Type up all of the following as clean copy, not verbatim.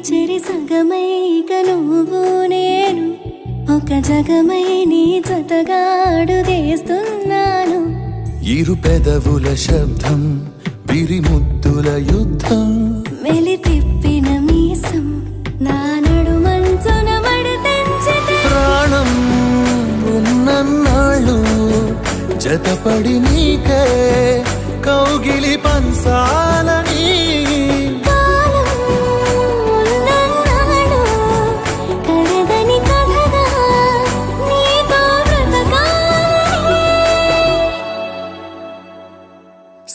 చెరి సగమై ఇక నువ్వు నేను ఒక జగమై నీ జతగా అడుగేస్తున్నాను. ఇరు పెదవుల శబ్దం విరిముద్దుల యుద్ధం మెలి తిప్పిన మీసం నా నడుమంచున మడతెంచితే ప్రాణం ఉన్నన్నాళ్ళు జతపడి నీకే కౌగిలి పంచాలని కాలం ఉన్నన్నాడు కరదని కథగా నీతో బ్రతకాలని.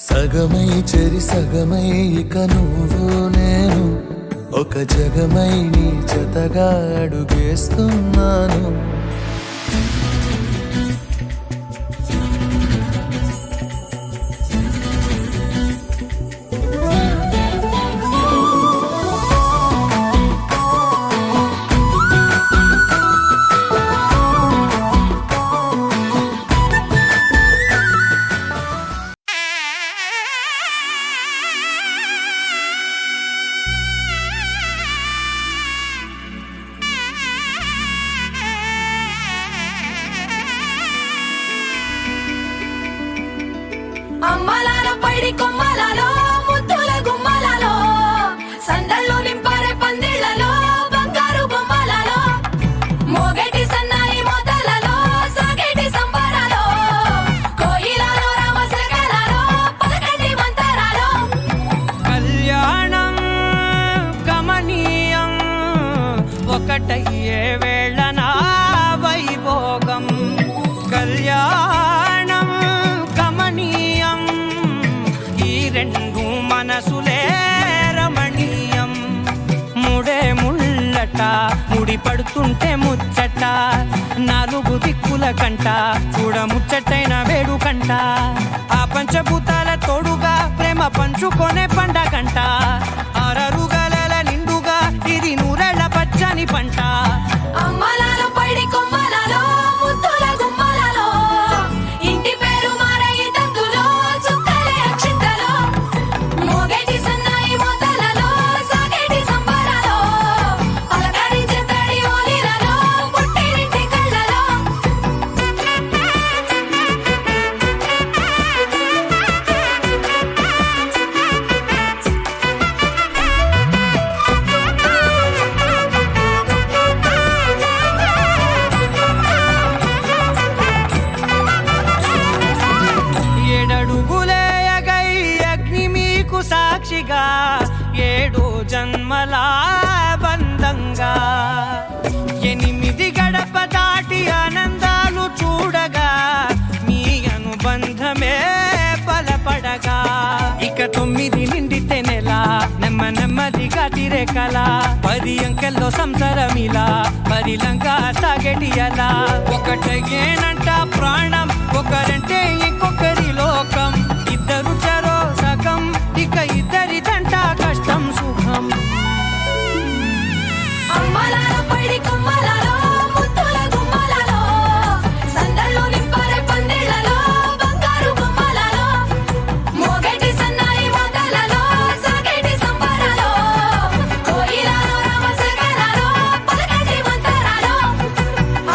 సగమై చెరి సగమై ఇక నువ్వు నేను ఒక జగమై నీ జతగా అడుగేస్తున్నాను. అమ్మలాల పైడి కొమ్మలలో ముద్దుల గుమ్మలలో సందళ్ళు నింపరే పందిళ్లలో బంగారు బొమ్మలలో మోగేటి సన్నాయి మోతలలో సాగేటి సంబరాలో కోయిలలో రామశకలలో పలకటి మంతరాలో కళ్యాణం గమనీయం ఒకటయ్యే వేళ నా వైభోగం. కళ్యాణం గమనీయం ఈ రెండు మనసులే రమణీయం. ముడే ముళ్ళట ముడి పడుతుంటే ముచ్చట నాలుగు దిక్కుల కంట చూడ ముచ్చటైన వేడుకంట ఆ పంచభూతాల తోడుగా ప్రేమ పంచుకొనే పండగంట ఆరరుగల నిండుగా ఇది నూరెళ్ళ పచ్చని పంట. అమ్మలాల పైడి కొమ్మలలో ముద్దుల గుమ్మలలో ఇంటి పేరు మారయి తందులో చుక్కలే అక్షింతలో మోగేటి సన్నాయి మోతలలో సాగేటి సంబరాలో పలకరించే తడి ఓలిలలో పుట్టినింటి కళ్ళలో ఏడడుగులే ఎగై అగ్ని మీకు సాక్షిగా ఏడు జన్మల బంధంగా ఎనిమిది గడప దాటి ఆనందాలు చూడగా మీ అనుబంధమే బలపడగా ఇక 9 నిండితే నెల నెమ్మదిగా తిరేకల 10 అంకెల్లో సంసారమిలా పరిలంగా సాగేటి అలా ఒకటేనంట ప్రాణం ఒకరంటే ఇంకొకరి లోకం ఇద్దరు చరో సగం ఇక ఇద్దరిదంట కష్టం సుఖం. అమ్మలాల పైడి కొమ్మలలో ముద్దుల గుమ్మలలో సందళ్ళు నింపరే పందిళ్లలో బంగారు బొమ్మలలో మోగేటి సన్నాయి మోతలలో సాగేటి సంబరాలో కోయిలలో రామశకలలో పలకటి మంతరాలో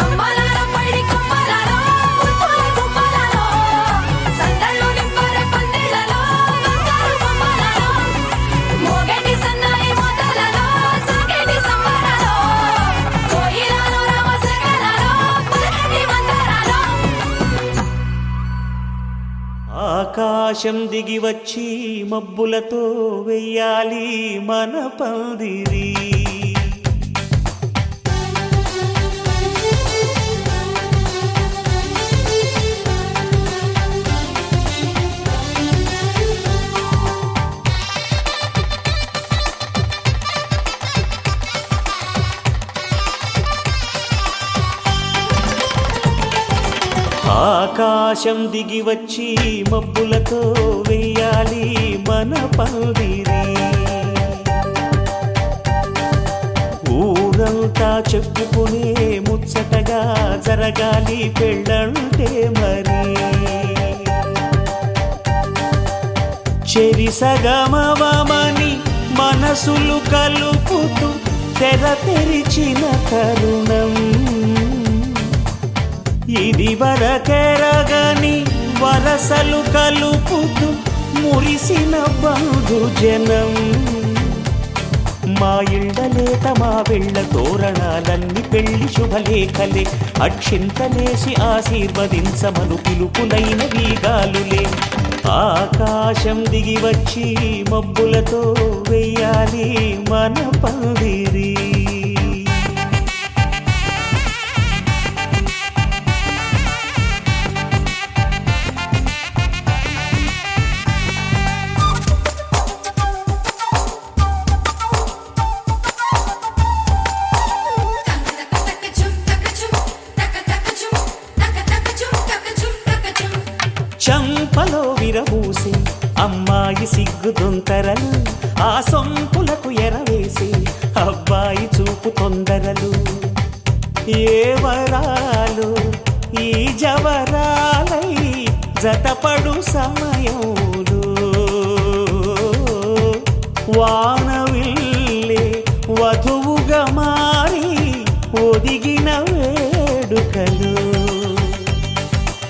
అమ్మలాల పైడి కొమ్మలలో ముద్దుల గుమ్మలలో సందళ్ళు నింపరే పందిళ్లలో బంగారు బొమ్మలలో మోగేటి సన్నాయి మోతలలో సాగేటి సంబరాలో కోయిలలో రామశకలలో పలకటి మంతరాలో. ఆకాశం దిగి వచ్చి మబ్బులతో వెయ్యాలి మన పందిరి. ఆకాశం దిగి వచ్చి మబ్బులతో వెయ్యాలి మన పందిరి. ఊరంతా చెప్పుకునే ముచ్చటగా జరగాలి పెళ్ళంటే మరి చెరి సగమవమని మన మనసులు కలుపుతూ తెర తెరిచిన తరుణం ఇది వరకెరగని వరసలు కలుపుతూ మురిసిన బంధుజనం మా ఇళ్ళలేత మా వెళ్ళ తోరణాలన్నీ పెళ్లి శుభలేఖలే అక్షింతలేసి ఆశీర్వదించమను పిలుపులైన వీగాలులే ఆకాశం దిగి వచ్చి మబ్బులతో వెయ్యాలి మన పందిరి చంపలో విరబూసి అమ్మాయి సిగ్గు దొంతరలు ఆ సొంపులకు ఎరవేసి అబ్బాయి చూపు తొందరలు ఏ వరాలు ఈ జవరాలై జతపడు సమయంలో వానవిల్లే వధువుగా మారి ఒదిగిన వేడుకలు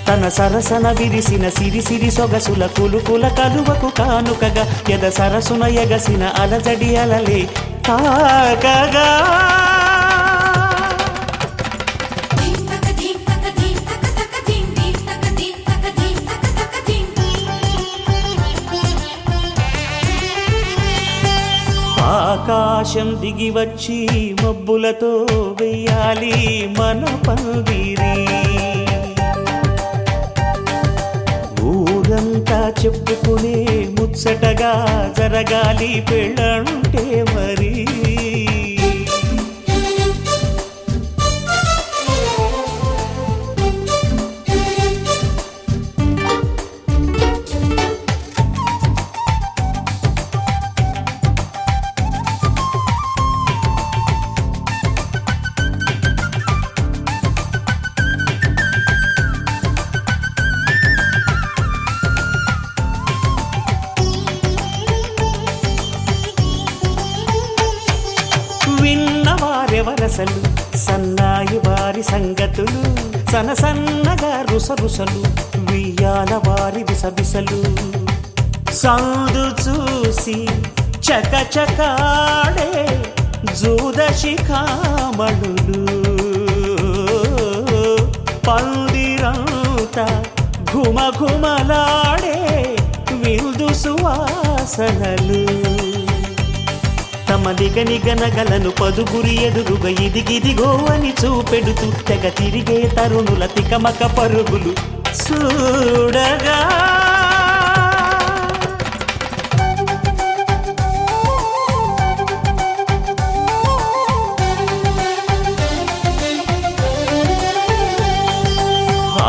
తన సరసన విరిసిన సిరిసిరి సొగసుల కులుకుల కలువకు కానుకగా ఎద సరసున ఎగసిన అలజడి అలలే తాకగా ఆకాశం దిగి వచ్చి మబ్బులతో వెయ్యాలి మన పందిరి ఊరంతా చెప్పుకునే ముచ్చటగా జరగాలి పెళ్ళంటే మరి విన్నవారెవరసలు సన్నాయి వారి సంగతులు సనసన్నగా రుసరుసలు వియ్యాల వారి విసవిసలు సాధు చూసి చకచకాడే జూదశిఖామణులు పందిరంతా ఘుమఘుమలాడే విందు సువాసనలు తమ నిగనిగనగలను పదుగురి ఎదురుగా ఇదిగిదిగో అని చూపెడుతూ తెగ తిరిగే తరుణుల తికమక పరుగులు చూడగా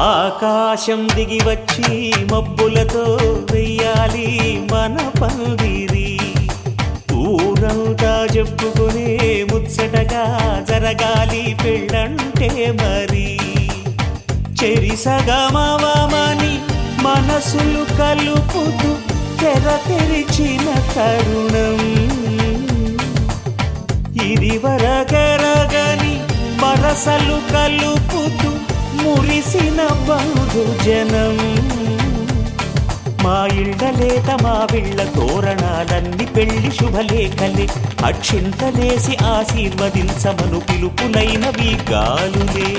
ఆకాశం దిగి వచ్చి మబ్బులతో వెయ్యాలి మన పందిరి ఊరంతా చెప్పుకునే ముచ్చటగా జరగాలి పెళ్ళంటే మరి చెరిసగమవమని మనసులు కలుపుతూ తెర తెరిచిన తరుణం ఇది వరగరగని వరసలు కలుపుతూ మురిసిన బంధుజనం మా ఇళ్ళలేత మా వీళ్ళ తోరణాలన్నీ పెళ్లి శుభలేఖలే అక్షింతలేసి ఆశీర్వదించమను పిలుపులైనవి గాలులే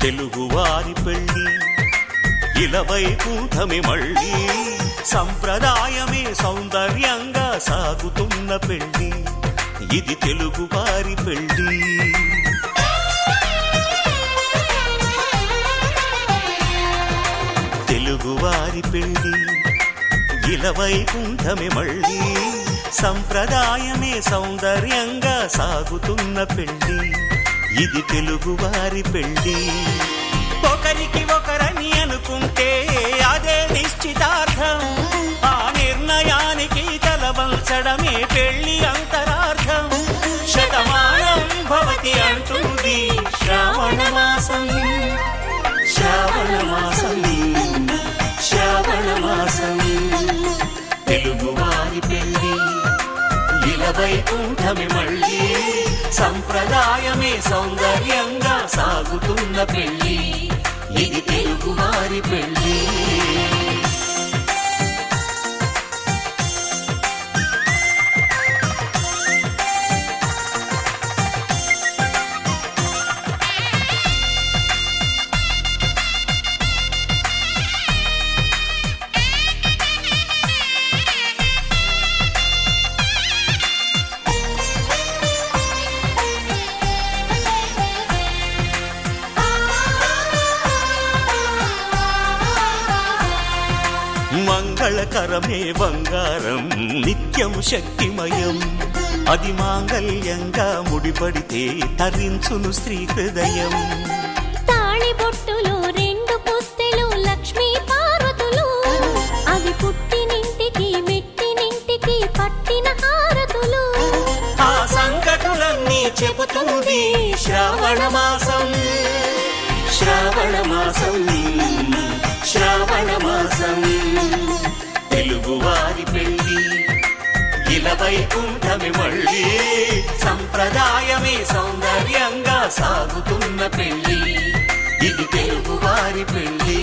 తెలుగువారి పెళ్ళి ఇలవై కూటమి మళ్ళీ సంప్రదాయమే సౌందర్యంగా సాగుతున్న పెళ్ళి ఇది తెలుగువారి పెళ్ళి తెలుగువారి తెలుగువారి పెళ్ళి ఇలవైకుంఠమే మళ్ళీ సంప్రదాయమే సౌందర్యంగా సాగుతున్న పెళ్ళి ఇది తెలుగువారి పెళ్ళి ఒకరికి ఒకరని అనుకుంటే అదే నిశ్చితార్థం ఆ నిర్ణయానికి తలవంచడమే పెళ్లి అంతరార్థం శతమానం భవతి అంటుంది శ్రావణ మాసం శ్రావణ మాసం శ్రావణ మాసం తెలుగువారి పెళ్ళి ఇలవైకుంఠమే మళ్ళీ సంప్రదాయమే సౌందర్యంగా సాగుతున్న పెళ్ళి ఇది తెలుగువారి పెళ్ళి మంగళకరమే బంగారం నిత్యం శక్తిమయం అది మాంగళ్యంగా ముడిపడితే తరించును స్త్రీ హృదయం తాళిబొట్టులు రెండు పుస్తెలు లక్ష్మీ పార్వతులు అవి పుట్టినింటికి మెట్టినింటికి పట్టిన హారతులు ఆ సంకటులన్నీ చెబుతుంది శ్రావణ మాసం శ్రావణ మాసం శ్రావణ మాసం తెలుగువారి పెళ్ళి ఇలవైకుంఠమే మళ్ళీ సంప్రదాయమే సౌందర్యంగా సాగుతున్న పెళ్ళి ఇది తెలుగువారి పెళ్ళి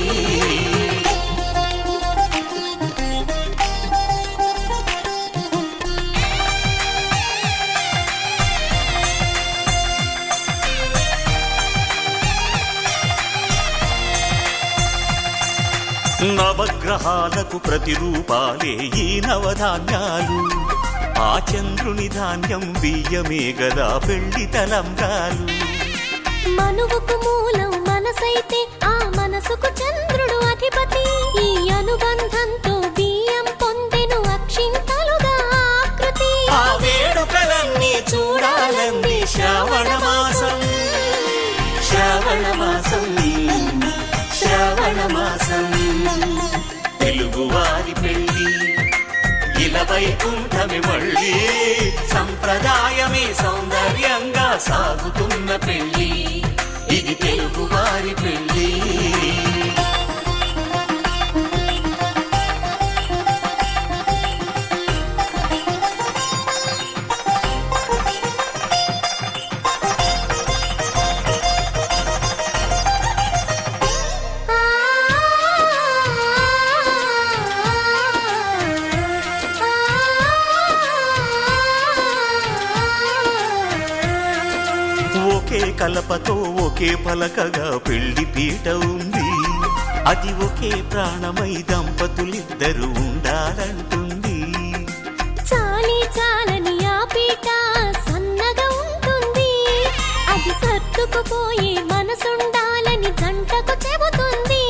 నవగ్రహాలకు ప్రతిరూపాలే ఈ నవధాన్యాలు ఆ చంద్రుని ధాన్యం బియ్యమే గదా పెళ్లి తలంబ్రాలు మనువుకు మూలం మనసైతే ఆ మనసుకు చంద్రుడు అధిపతి ఈ అనుబంధంతో బియ్యం పొందెను అక్షింతలుగా ఆకృతి ఆ వేడుకలన్నీ చూడాలంది శ్రావణ మాసం శ్రావణ మాసం శ్రావణ మాసం తెలుగువారి పెళ్ళి ఇలవైకుంఠమే మళ్ళీ సంప్రదాయమే సౌందర్యంగా సాగుతున్న పెళ్ళి ఇది తెలుగువారి పెళ్ళి ఒకే కలపతో ఒకే పలకగా పెళ్లి పీట ఉంది అది ఒకే ప్రాణమై దంపతులిద్దరూ ఉండాలంటుంది చాలి చాలని ఆ పీట సన్నగా ఉంటుంది అది సర్దుకుపోయే మనసుండాలని జంటకు చెబుతుంది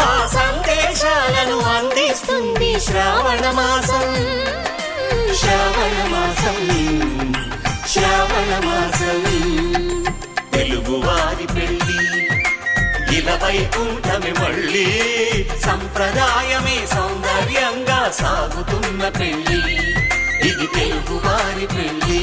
ఆ సందేశాలను అందిస్తుంది శ్రావణ మాసం శ్రావణ మాసం శ్రావణ మాసం తెలుగువారి పెళ్ళి ఇలవైకుంఠమే మళ్ళీ సంప్రదాయమే సౌందర్యంగా సాగుతున్న పెళ్ళి ఇది తెలుగువారి పెళ్ళి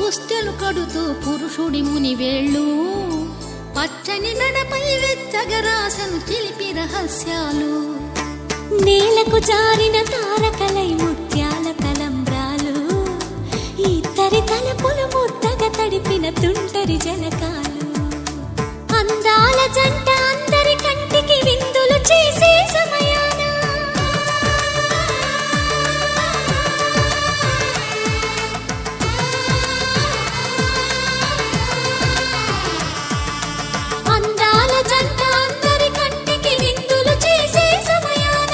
పుస్తెలు కడుతూ పురుషుడి ముని వేళ్ళు పచ్చని మెడపై వెచ్చగరాసను చిలిపి రహస్యాలు నేలకు జారిన తారకలై ముత్యాల తలంబ్రాలు ఇద్దరి తలపులు ముద్దగా తడిపిన తుంటరి జలకాలు అందాల జంట అందరి కంటికి విందులు చేసే సమయాన అందాల జంట అందరి కంటికి విందులు చేసే సమయాన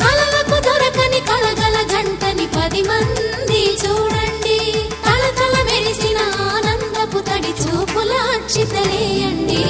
కలలకు దొరకని కలగల జంటని 10 మంది చూడండి తలతల మెరిసిన ఆనందపు తడి చూపుల అక్షితలేయండి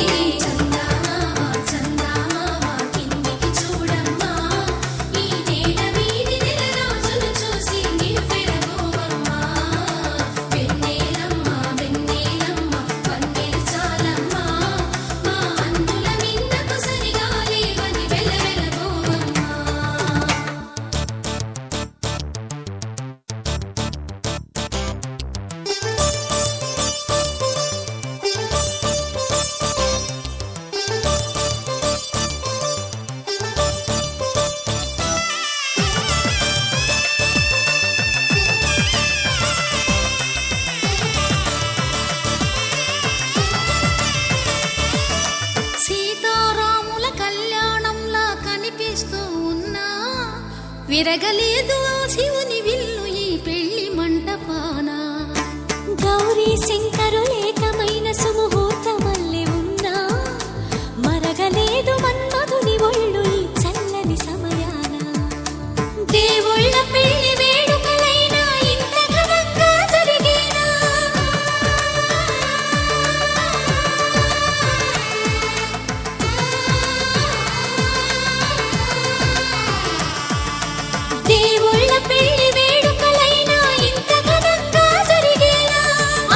సీతారాముల కళ్యాణంలా కనిపిస్తూ ఉన్నా విరగలేదు ఆ శివుని విల్లు ఈ పెళ్లి మంటపాన గౌరీ శంకరులేకమైన సుముహూర్తమల్లె ఉన్నా మరగలేదు మన్మధుని ఒళ్ళు ఈ చల్లని సమయాన దేవుళ్ళ పెళ్లి వేడుకలైనా ఇంత ఘనంగా జరిగేనా దేవుళ్ళ పెళ్లి వేడుకలైనా ఇంత ఘనంగా జరిగేలా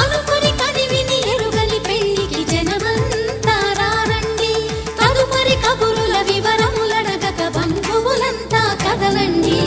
అనుకుని కదివిని ఎరుగని పెళ్లికి జనమంతా రారండి తదుపరి కబురుల వివరములడగక బంధువులంతా కదలండి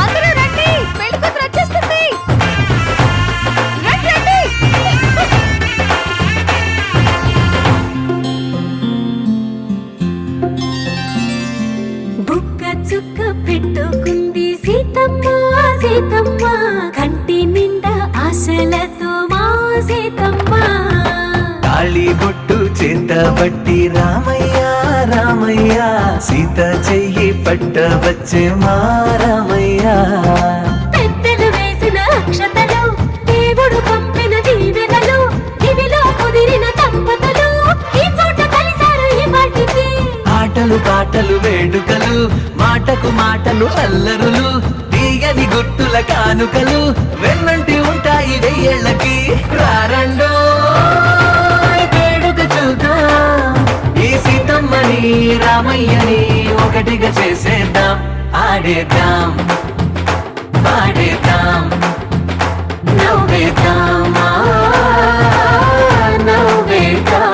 అందరూ రండి పెళ్లి కూతురు వచ్చేస్తుంది రండి రండి బుక్క చుక్క పెట్టుకుంది సీతమ్మ సీతమ్మ కంటి నిండా ఆశలతో మా సీతమ్మ తాళి బొట్టు చేత బట్టి రామయ్య రామయ్య సీత చెయ్యి పట్ట వచ్చే మా రామయ్య పెద్దలు వేసిన అక్షతలు దేవుడు పంపిన దీవెనలు ఇవిలో కుదిరిన దంపతులు ఈ చోట కలిసారు ఈ మాటికి ఆటలు పాటలు వేడుకలు మాటకు మాటలు అల్లరులు తీయని గుట్టుల కానుకలు వెన్నంటి ఉంటాయి వెయ్యేళ్ళకి రారండో వేడుక చూద్దాం ఈ సీతమ్మని రామయ్యని ఒకటిగా చేసేద్దాం ఆడేద్దాం పాడేద్దాం నవ్వేద్దాం నవ్వేద్దాం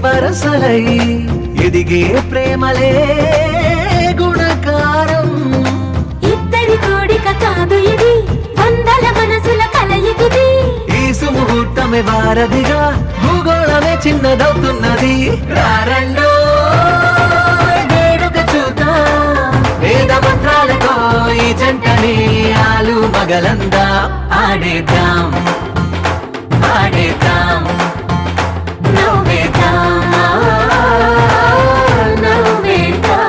వరసలై ఎదిగే ప్రేమలే గుణకారం. ఇద్దరి కోడిక కాదు ఇది, వందల మనసుల కలయికిది. ఈ సుముహూర్తమే వారధిగా భూగోళమే చిన్నదవుతున్నది. రారండో వేడుక చూద్దాం, వేద మంత్రాలతో ఈ జంటని ఆలు మగలందా ఆడేద్దాం ఆడేద్దాం నవ్వేద్దాం, నవ్వేద్దాం.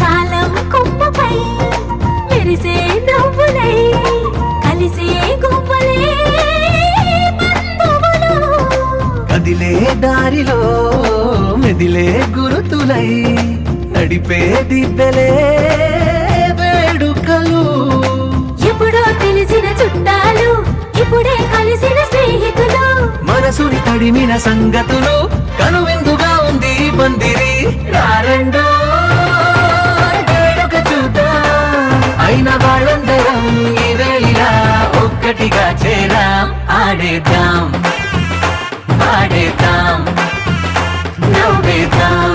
కాలం కొమ్మపై మెరిసే నవ్వులై కలిసే గువ్వలే బంధువులు. కదిలే దారిలో మెదిలే గురుతులై నడిపే దిబ్బెలే వేడుకలు. ఎప్పుడో తెలిసిన చుట్టాలు, ఇప్పుడే కలిసిన స్నేహితులు. మనసుని తడిమిన సంగతులు కనువిందుగా ఉంది ఈ పందిరి. రారండో వేడుక చూద్దాం, అయిన వాళ్ళందరం ఈ వేళ ఒక్కటిగా చేరాం. ఆడేద్దాం ఆడేద్దాం నవ్వేద్దాం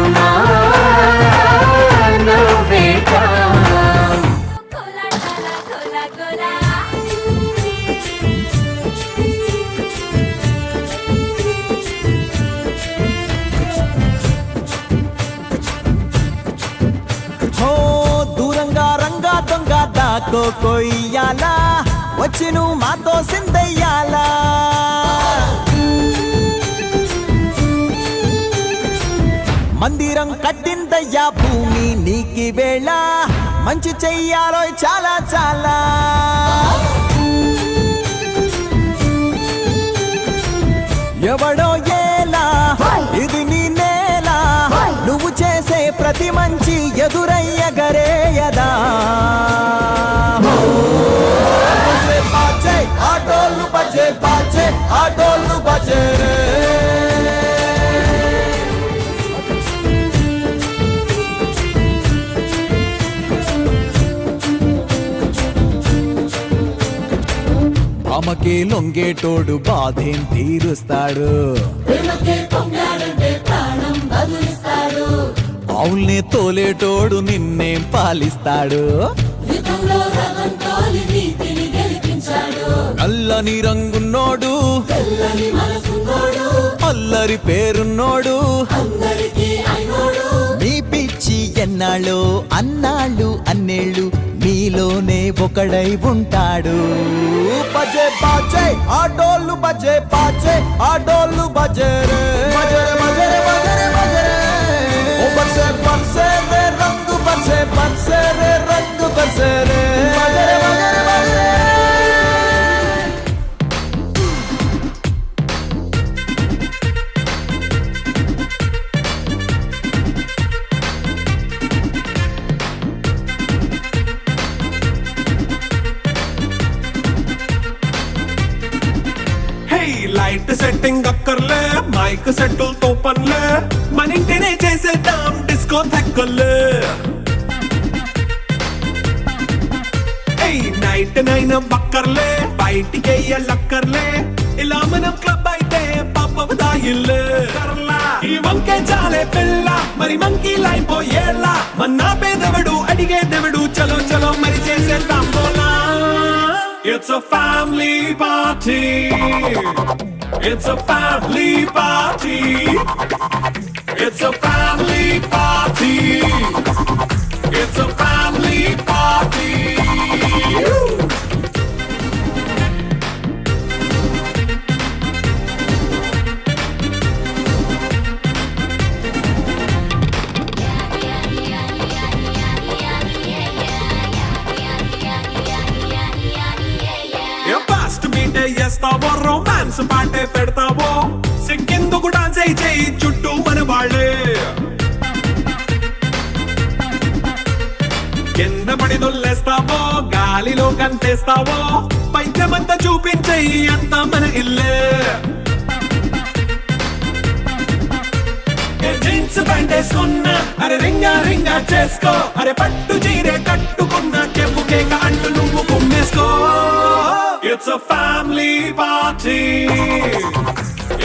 నవ్వేద్దాం. హో దూరంగా రంగా దొంగ దాకో కొయ్యాలా, వచ్చి నువ్వు మాతో సిందయ్యాలా. మందిరం కట్టిందయ్యా భూమి నీకి వేళ, మంచి చెయ్యాలో చాలా చాలా. ఎవడో ఏలా ఇది నీ నేల, నువ్వు చేసే ప్రతి మంచి ఎదురయ్యగరేయదా. ఆటోళ్ళు బజే బాజే ఆటోళ్ళు బజే రే. అమ్మకే లొంగేటోడు బాధేం తీరుస్తాడు, అవుల్నే తోలేటోడు నిన్నేం పాలిస్తాడు. నల్లని రంగున్నోడు అల్లరి పేరున్నోడు, మీ పిచ్చి ఎన్నాళ్ళు అన్నాళ్ళు అన్నేళ్ళు మీలోనే ఒకడై ఉంటాడు. బజే బాజే ఆటోళ్ళు బజే బాజే ఆటోళ్ళు బజే రే. బజరే బజరే బజరే బజరే ఓ బజే బజే రే రంగు బజే బజే రే రంగు బజే రే. బజరే బజరే బజరే లైట్ సెట్టింగ్ అక్కర్లే, మైక్ సెట్టులతో పనులే, మన ఇంటినే చేసేద్దాం డిస్కో తెక్కలే. నైట్ నైన్ బక్కర్లే, బయటికి వెయ్యలక్కర్లే, ఇలా మనం క్లబ్ అయితే పాపదా ఇల్లు. ఈ వంకే చాలే పిల్ల మరి మంకీ లైపోయేలా, మన్నా పేదవడు అడిగేదెవడు, చలో చలో మరి చేసేద్దాం బోలా. It's a family party. It's a family party. It's a family party. It's a family party. చేస్తావో, రొమాన్స్ పాటే పెడతావో, సిగ్గెందుకు డాన్స్ చేయి చుట్టూ మన వాళ్ళే. పడి దొల్లేస్తావో గాలిలో కంతేస్తావో పైచమంతా చూపించేయి అంతా మన ఇల్లే జీన్స్ ప్యాంట్ వేసుకున్నా అరే రింగా రింగా చేసుకో అరే పట్టు చీరే కట్టుకున్నా చెప్పు కేక అంటూ నువ్వు కుమ్మేసుకో it's a family party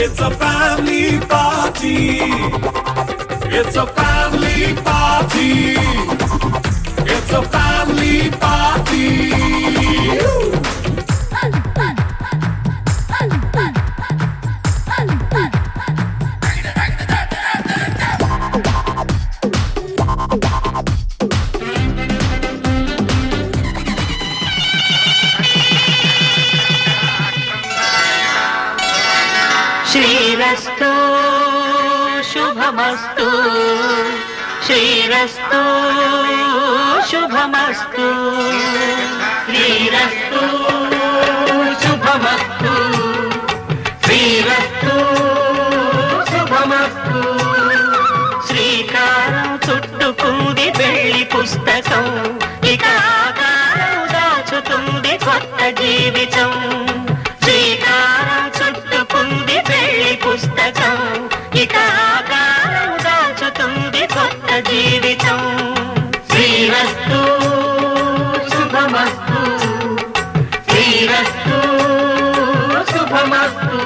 it's a family party it's a family party it's a family party శ్రీరస్తు శుభమస్తు శ్రీరస్తు శుభమస్తు శ్రీరస్తు శుభమస్తు శ్రీరస్తు శుభమస్తు శ్రీకారం చుట్టుకుంది పెళ్లి పుస్తకం ఇక ఆకారం దాచుతుంది కొత్త జీవితం శ్రీకారం చుట్టుకుంది పెళ్లి పుస్తకం ఇక ఆకారం దాచుతుంది కొత్త జీవితం శ్రీరస్తు శుభమస్తు శ్రీరస్తు శుభమస్తు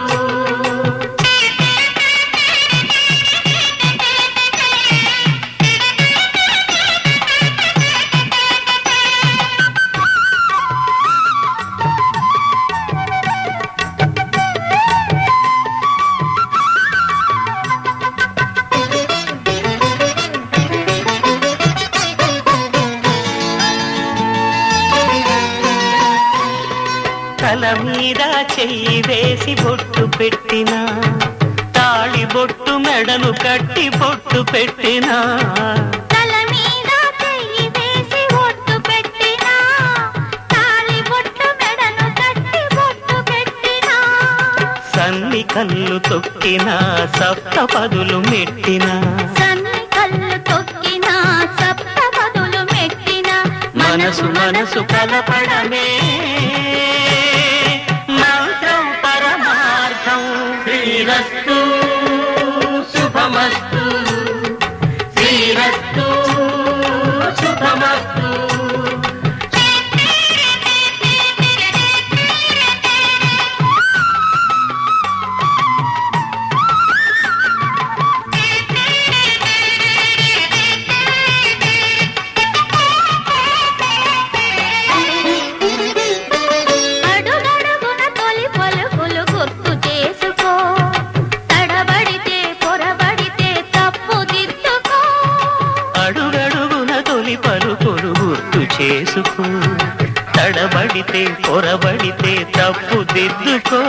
తల మీద చెయ్యి వేసి బొట్టు పెట్టినా తాళి బొట్టు మెడను కట్టి బొట్టు పెట్టినా తల మీద చెయ్యి వేసి ఒట్టు పెట్టినా తాళి బొట్టు మెడను కట్టి బొట్టు పెట్టినా సన్ని కళ్ళు తొక్కినా సప్త పదులు మెట్టినా సన్ని కళ్ళు తొక్కినా సప్త పదులు మెట్టినా మనసు మనసు కలపడమే మంత్రం పరమార్థం శ్రీరస్తు శుభమస్తు శ్రీరస్తు శుభమస్తు అడుగడుగున తొలి పలుకులు గుర్తు చేసుకో తడబడితే పొరబడితే తప్పు దిద్దుకో అడుగడుగున తొలి పలుకులు గుర్తు చేసుకో తడబడితే పొరబడితే తప్పు దిద్దుకో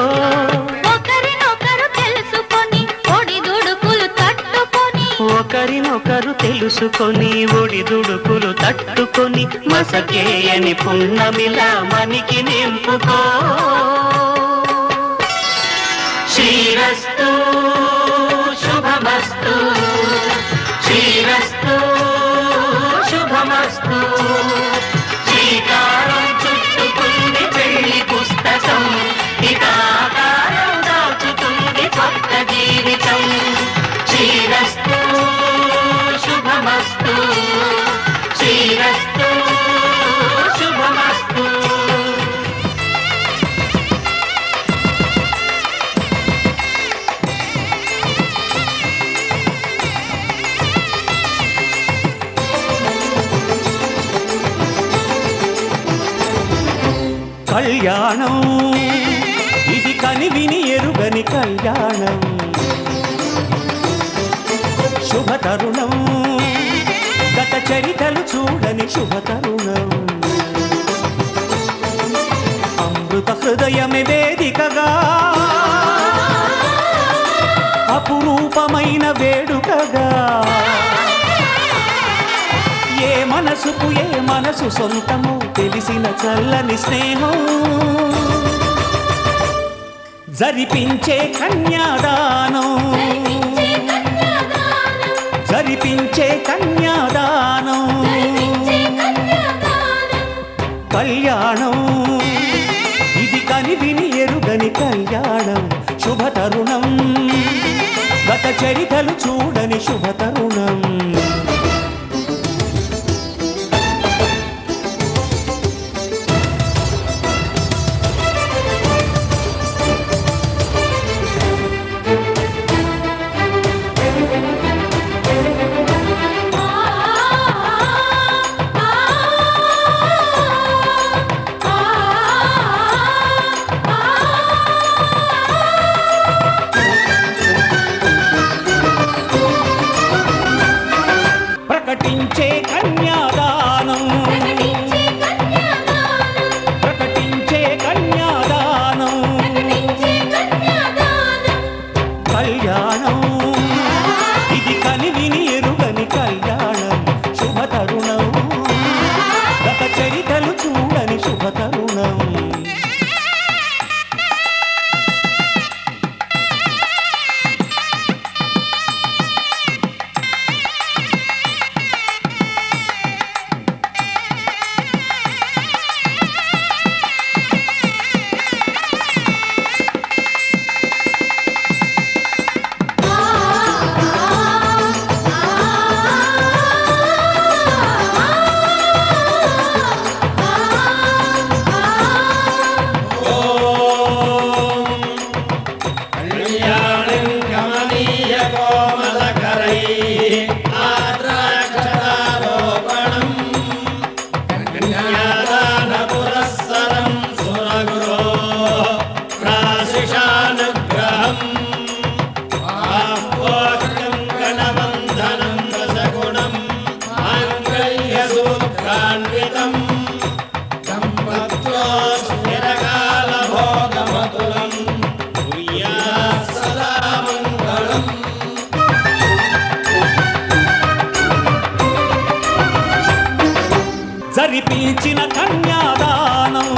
ఒకరినొకరు తెలుసుకొని ఒడిదుడుకులు తట్టుకొని ఒకరినొకరు తెలుసుకొని ఒడిదుడుకులు తట్టుకొని మసకేయని పున్నమిలా మనికి నింపుకో శ్రీరస్తు శుభమస్తు శ్రీరస్తు శుభమస్తు శ్రీకారం చుట్టుకుంది పెళ్లి పుస్తకం ఇక ఆకారం దాచుతుంది కొత్త జీవితం శ్రీరస్తు శుభమస్తు శ్రీరస్తు శుభమస్తు కళ్యాణం ఇది కనివిని ఎరుగని కళ్యాణం శుభతరుణం గత చరితలు చూడని శుభతరుణం అమృత హృదయమే వేదికగా అపురూపమైన వేడుకగా ఏ మనసుకు ఏ మనసు సొంతము తెలిసిన చల్లని స్నేహం జరిపించే కన్యాదానం జరిపించే కన్యాదానం కళ్యాణం ఇది కని విని ఎరుగని కళ్యాణం శుభ తరుణం గత చరితలు చూడని శుభ తరుణం ప్రకటించే కన్యాదానం ప్రకటించే కన్యాదానం కళ్యాణం ఇది కని విని ఎరుగని కళ్యాణం శుభ తరుణం గత చరితలు చూడని శుభ తరుణం జరిపించిన కన్యాదానం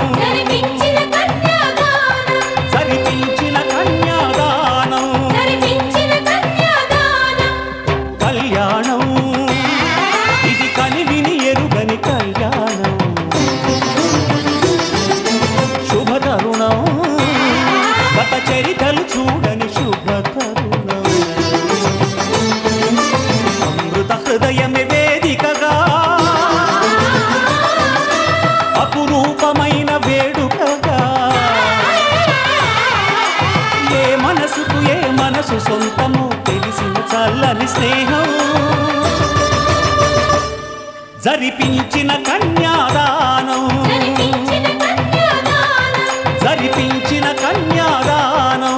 జరిపించిన కన్యాదానం కళ్యాణం ఇది కని విని ఎరుగని కళ్యాణం శుభ తరుణం గత చరితలు చూడని శుభ తరుణం అమృత హృదయమే వేదికగా అపురూపమైన వేడుకగా ఏ మనసుకు ఏ మనసు సొంతము తెలిసిన చల్లని స్నేహం జరిపించిన కన్యాదానం జరిపించిన కన్యాదానం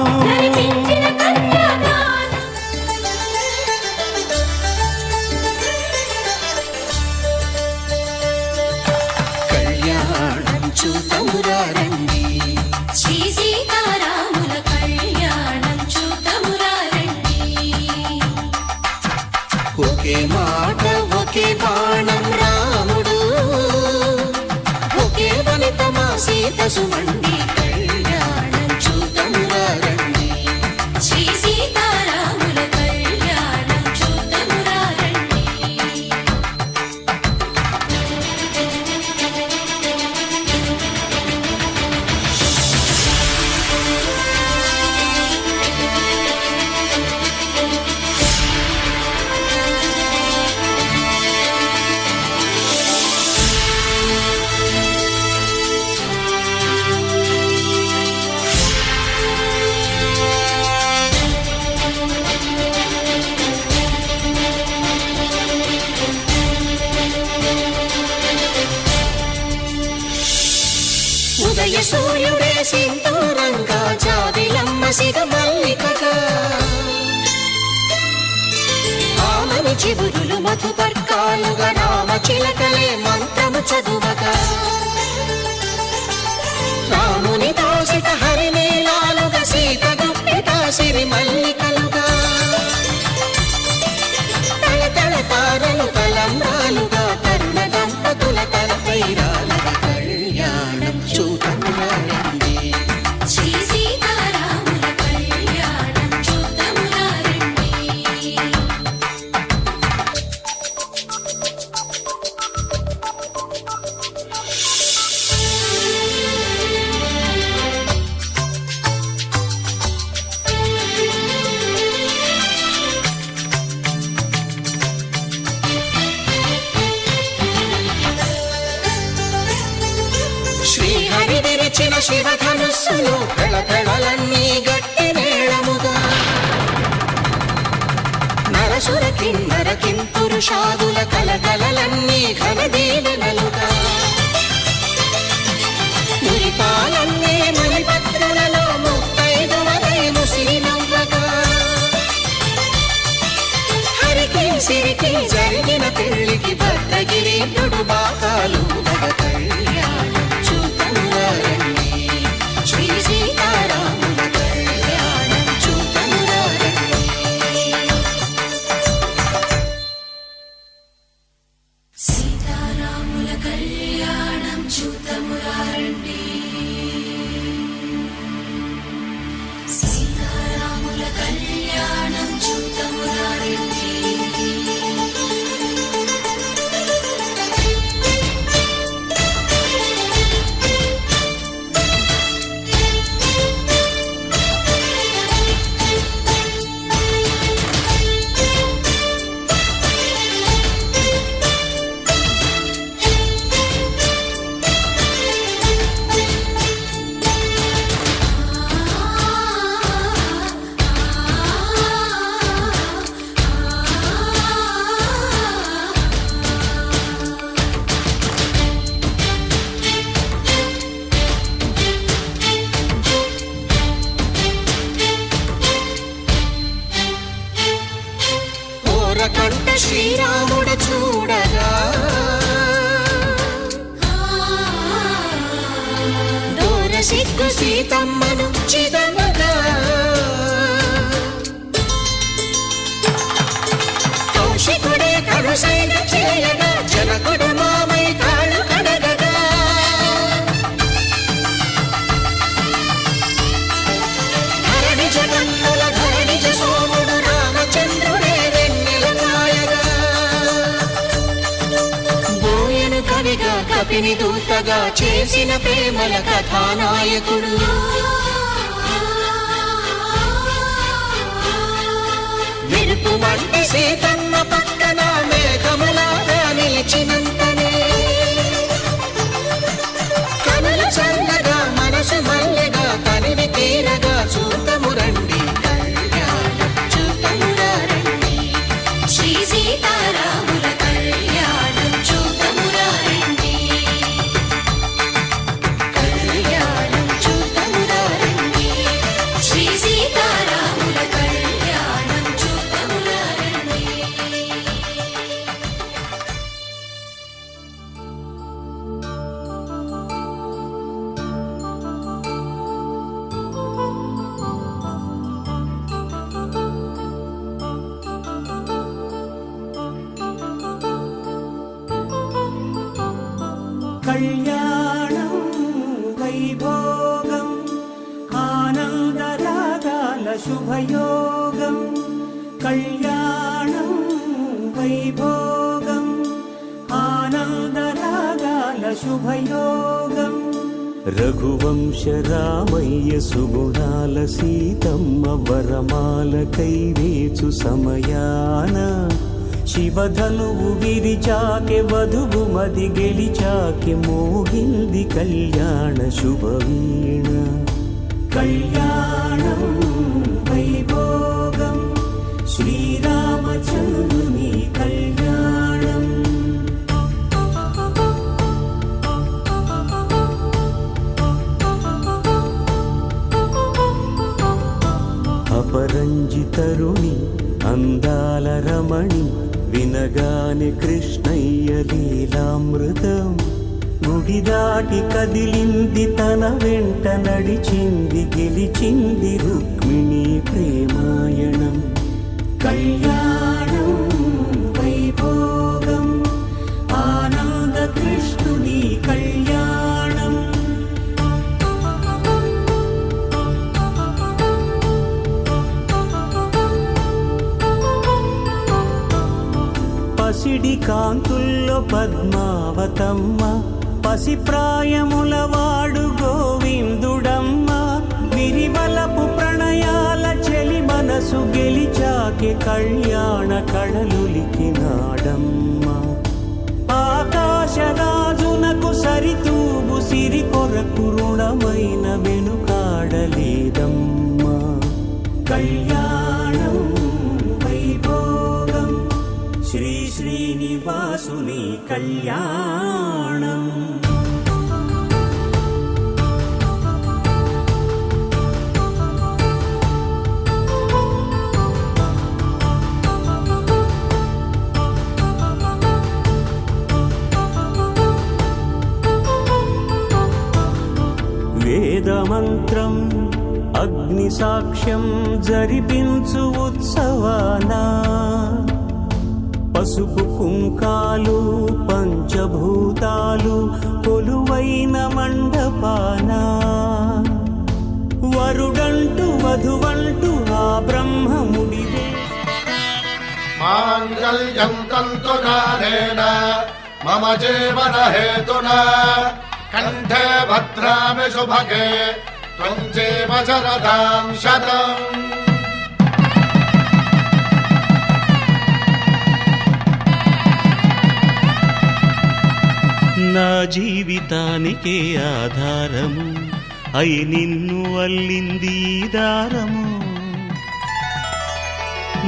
కళ్యాణం చూతమురారండి శ్రీ సీతారాముల కళ్యాణం చూతమురారండి ఒకే మాట ఒకే బాణం రాముడు ఒకే వనిత మా సీత సుమండి కళ్యాణం చూతమురారండి శ్రీ సీతారాముల కళ్యాణం చూతమురారండి ఉదయ సూర్యుడే సింధూరంగా జాబిలమ్మ సిగ మల్లికగా ఆమని చివురులు మధుపర్కాలుగా రామ చిలకలే మంత్రము చదువగా రాముని దోసిట హరినీలాలుగా సీత గుప్పిట సిరి మల్లికలుగా తల తల తారలు తలంబ్రాలుగా తరుణ దంపతుల తలపై రాలగా కళ్యాణం చూతమురారండి శ్రీ సీతారాముల కళ్యాణం చూతమురారండి శివధనుస్సులు పెళపెళలన్నీ గట్టి మేళముగా నరసుర కిన్నర కింపురుషాదుల కలకలలన్నీ ఘన దీవెనలుగా మురిపాలన్నే మణిపత్రులలో ముత్తైదువలై ముసిరి నవ్వగా హరికి సిరికి జరిగిన పెళ్లికి భద్రగిరి నుడు బాకాలు కళ్యాణం చూతమురారండి శ్రీ సీతారాముల కళ్యాణం చూతమురారండి సీతారాముల కళ్యాణం చూతమురారండి సీతారాముల కళ్యాణం చూతమురారండి కంట శ్రీరాముడు చూడగా దూర సిగ్గు సీతమ్మను చిదమగా కౌశికుడే కరుసైన చేయగా జనకుడు మామై కాళ్ళు కడగగా ధరణి జగన్నుల ధరణిజ సోముడు రామచంద్రుడే కవిగా కపిని దూతగా చేసిన ప్రేమల కథానాయకుడు మెరుపు వంటి సీతమ్మ పక్కన మేఘములాగా నిలిచినంతనే కనులు చల్లగా మనసు మల్లెగా తనివి తీరగా చూతమురండి కళ్యాణం చూతమురారండి శ్రీ సీతారాముల కళ్యాణం చూతమురారండి కళ్యాణం చూతమురారండి శ్రీ సీతారాముల కళ్యాణం చూతమురారండి కళ్యాణం వైభోగం ఆనందరాగాల శుభయోగం కళ్యాణం వైభోగం ఆనందరాగాల శుభయోగం రఘువంశ రామయ్య సుగుణాల సీతమ్మ వరమాల కైవేచు సమయాన శివధనువు విరిచాకె వధువు మది గెలిచాకె మోగింది కళ్యాణ శుభవీణ కళ్యాణం వైభోగం శ్రీరామచంద్రుని కళ్యాణం అపరంజి తరుణి అందాల రమణి వినగానే కృష్ణయ్య లీలామృతం గుడి దాటి కదిలింది తన వెంట నడిచింది గెలిచింది రుక్మిణి ప్రేమాయణం కళ్యాణం వైభోగం ఆనంద కృష్ణుని కళ్యాణం పసిడి కాంతుల్లో పద్మావతమ్మ పసిప్రాయముల వాడు గోవిందుడమ్మ విరివలపు ప్రణయాల చెలి మనసు గెలిచాకె కళ్యాణ కళలులికినాడమ్మ ఆకాశరాజునకు సరితూబు సిరి కొరకు రుణమైన మనసుని కళ్యాణం. వేదమంత్రం అగ్ని సాక్ష్యం జరిపించు ఉత్సవాన పసుపు కుంకాలు పంచభూతాలు కొలువైన మండపాన వరుడంటూ వధువంటూ ఆ బ్రహ్మముడివే. మాంగళ్యం తంతునానేన మమ జీవన హేతునా కంఠే భద్రామి శుభగే త్వం జీవ శరదాం శతం. నా జీవితానికే ఆధారము అయి నిన్ను అల్లింది ఈ దారము.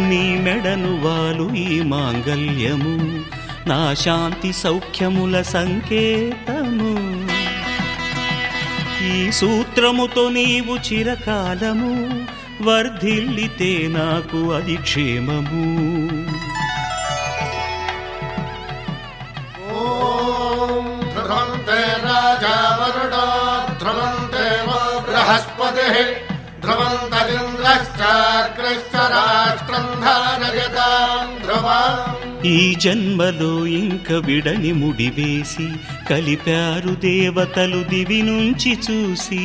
నీ మెడను వాలు ఈ మాంగల్యము నా శాంతి సౌఖ్యముల సంకేతము. ఈ సూత్రముతో నీవు చిరకాలము వర్ధిల్లితే నాకు అది క్షేమము. ఓం ధ్రువంతే రాజా వరుడో ధ్రువంతే వో బృహస్పతిః ధ్రువంతరింద్రశ్చాగ్రశ్చ రాష్ట్రం ధారయతాం ధ్రువం. ఈ జన్మలో ఇంక విడని ముడివేసి కలిపారు దేవతలు దివి నుంచి చూసి.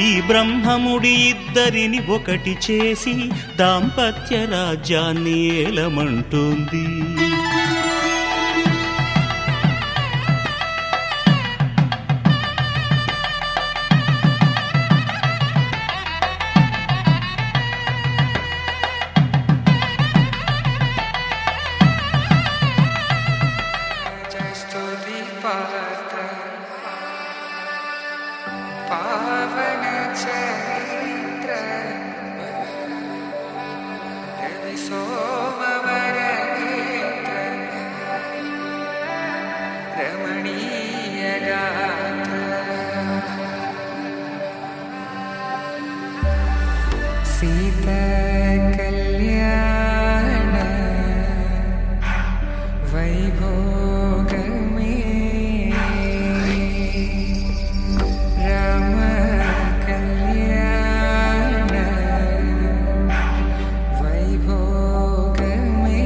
ఈ బ్రహ్మముడి ఇద్దరిని ఒకటి చేసి దాంపత్య రాజ్యాన్ని ఏలమంటోంది. సీతా కళ్యాణ వైభోగమే రామ కళ్యాణ వైభోగమే.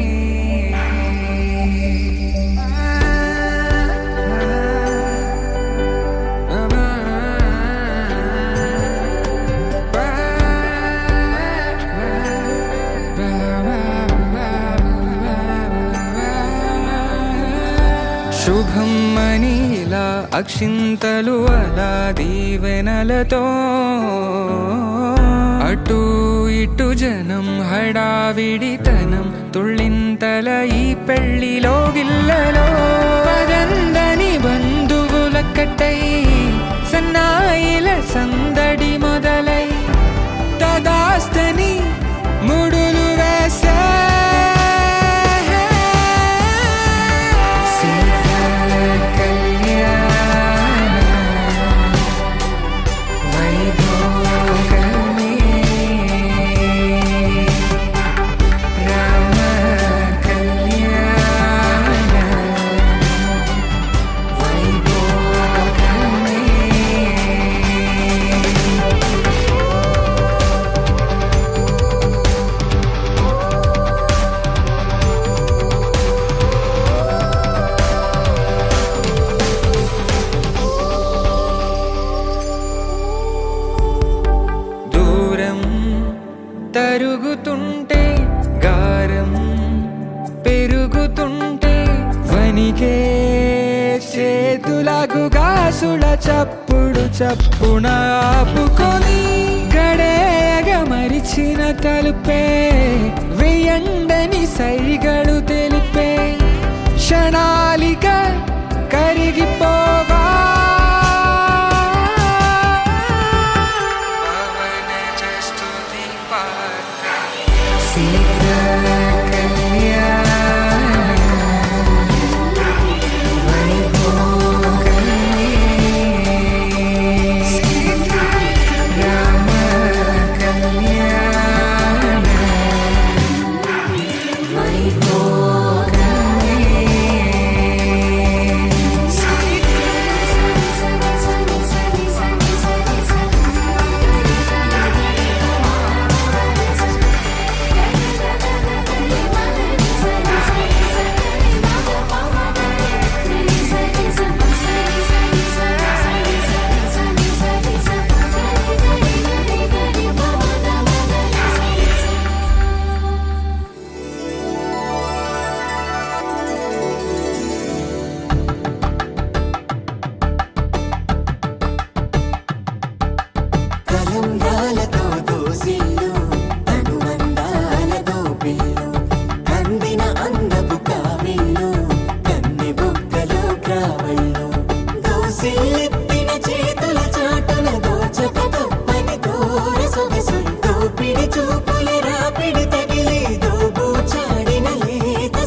శుభం మనీలా అక్షింతలు అలా దీవెనలతో అటు ఇటు జనం హడావిడితనం తుళ్ళింతల ఈ పెళ్లిలో గిల్లలో పదందని బంధువుల కట్టై సన్నాయిల సందడి మొదలై తదాస్తని ముడులు వేసా. తరుగుతుంటే గారం పెరుగుతుంటే వనికే చేతులకు గాసుల చప్పుడు చప్పున ఆపుకొని గడేగ మరిచిన తలుపే వెయ్యండని సైగడు తెలిపే క్షణాలిక కరిగిపోవా. సీతా కళ్యాణ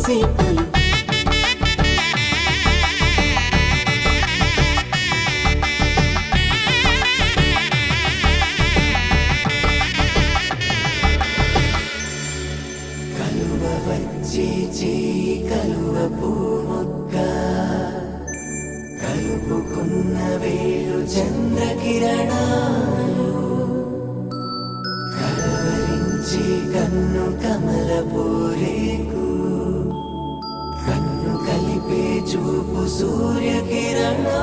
సేపలు కలువ వచ్చే చేయి కలువ పూముక్క కలుపుకున్న వేళ్ళు చంద్రకిరణాలు కలవరించి కన్ను కమల పూరేకు కన్ను కలిపే చూపు సూర్యకిరణాలు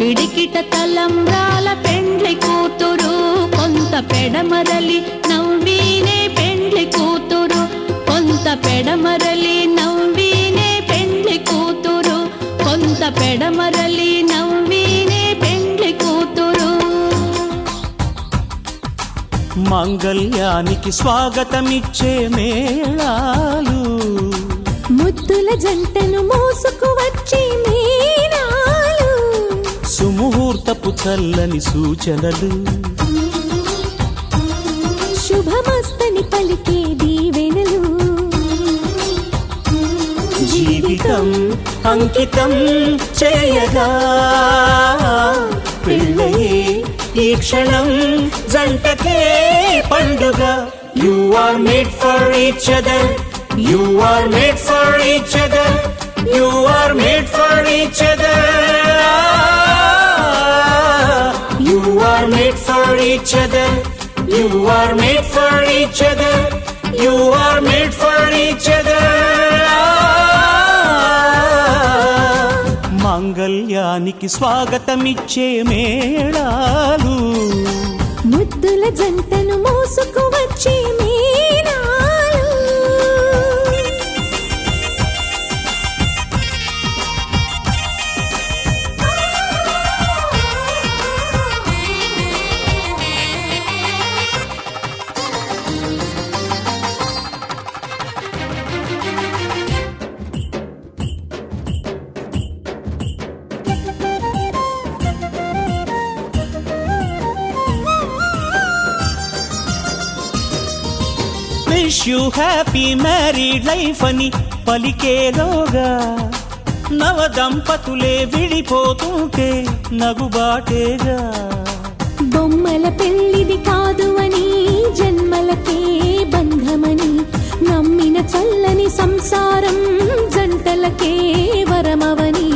పిడికిట తలంబ్రాల పెండ్లి కూతురు కొంత పెడమరలి నవ్వీనే పెండ్లి కూతురు కొంత పెడమరలి నవ్వీనే పెండ్లి కూతురు కొంత పెడమరలి నవ్వీనే పెండ్లి కూతురు మాంగళ్యానికి స్వాగతమిచ్చే మేళాలు ముద్దుల జంటను మోసుకు వచ్చే మీనాలు సుముహూర్తపు చల్లని సూచనలు శుభమస్తని పలికే దీవెనలు జీవితం అంకితం చేయగా పెళ్ళయే ఈ క్షణం జంటకే పండుగ you are made for each other you are made for each other you are made for each other you are made for each other you are made for each other you are made for each other మాంగళ్యానికి స్వాగతమిచ్చే మేళాలు ముద్దుల జంటను మోసుకు వచ్చే మీనాలు wish you happy married life అని పలికేలోగా నవ దంపతులే విడిపోతుంటే నగుబాటేగా బొమ్మల పెళ్ళిది కాదు అని జన్మలకే బంధమని నమ్మిన చల్లని సంసారం జంటలకే వరమవని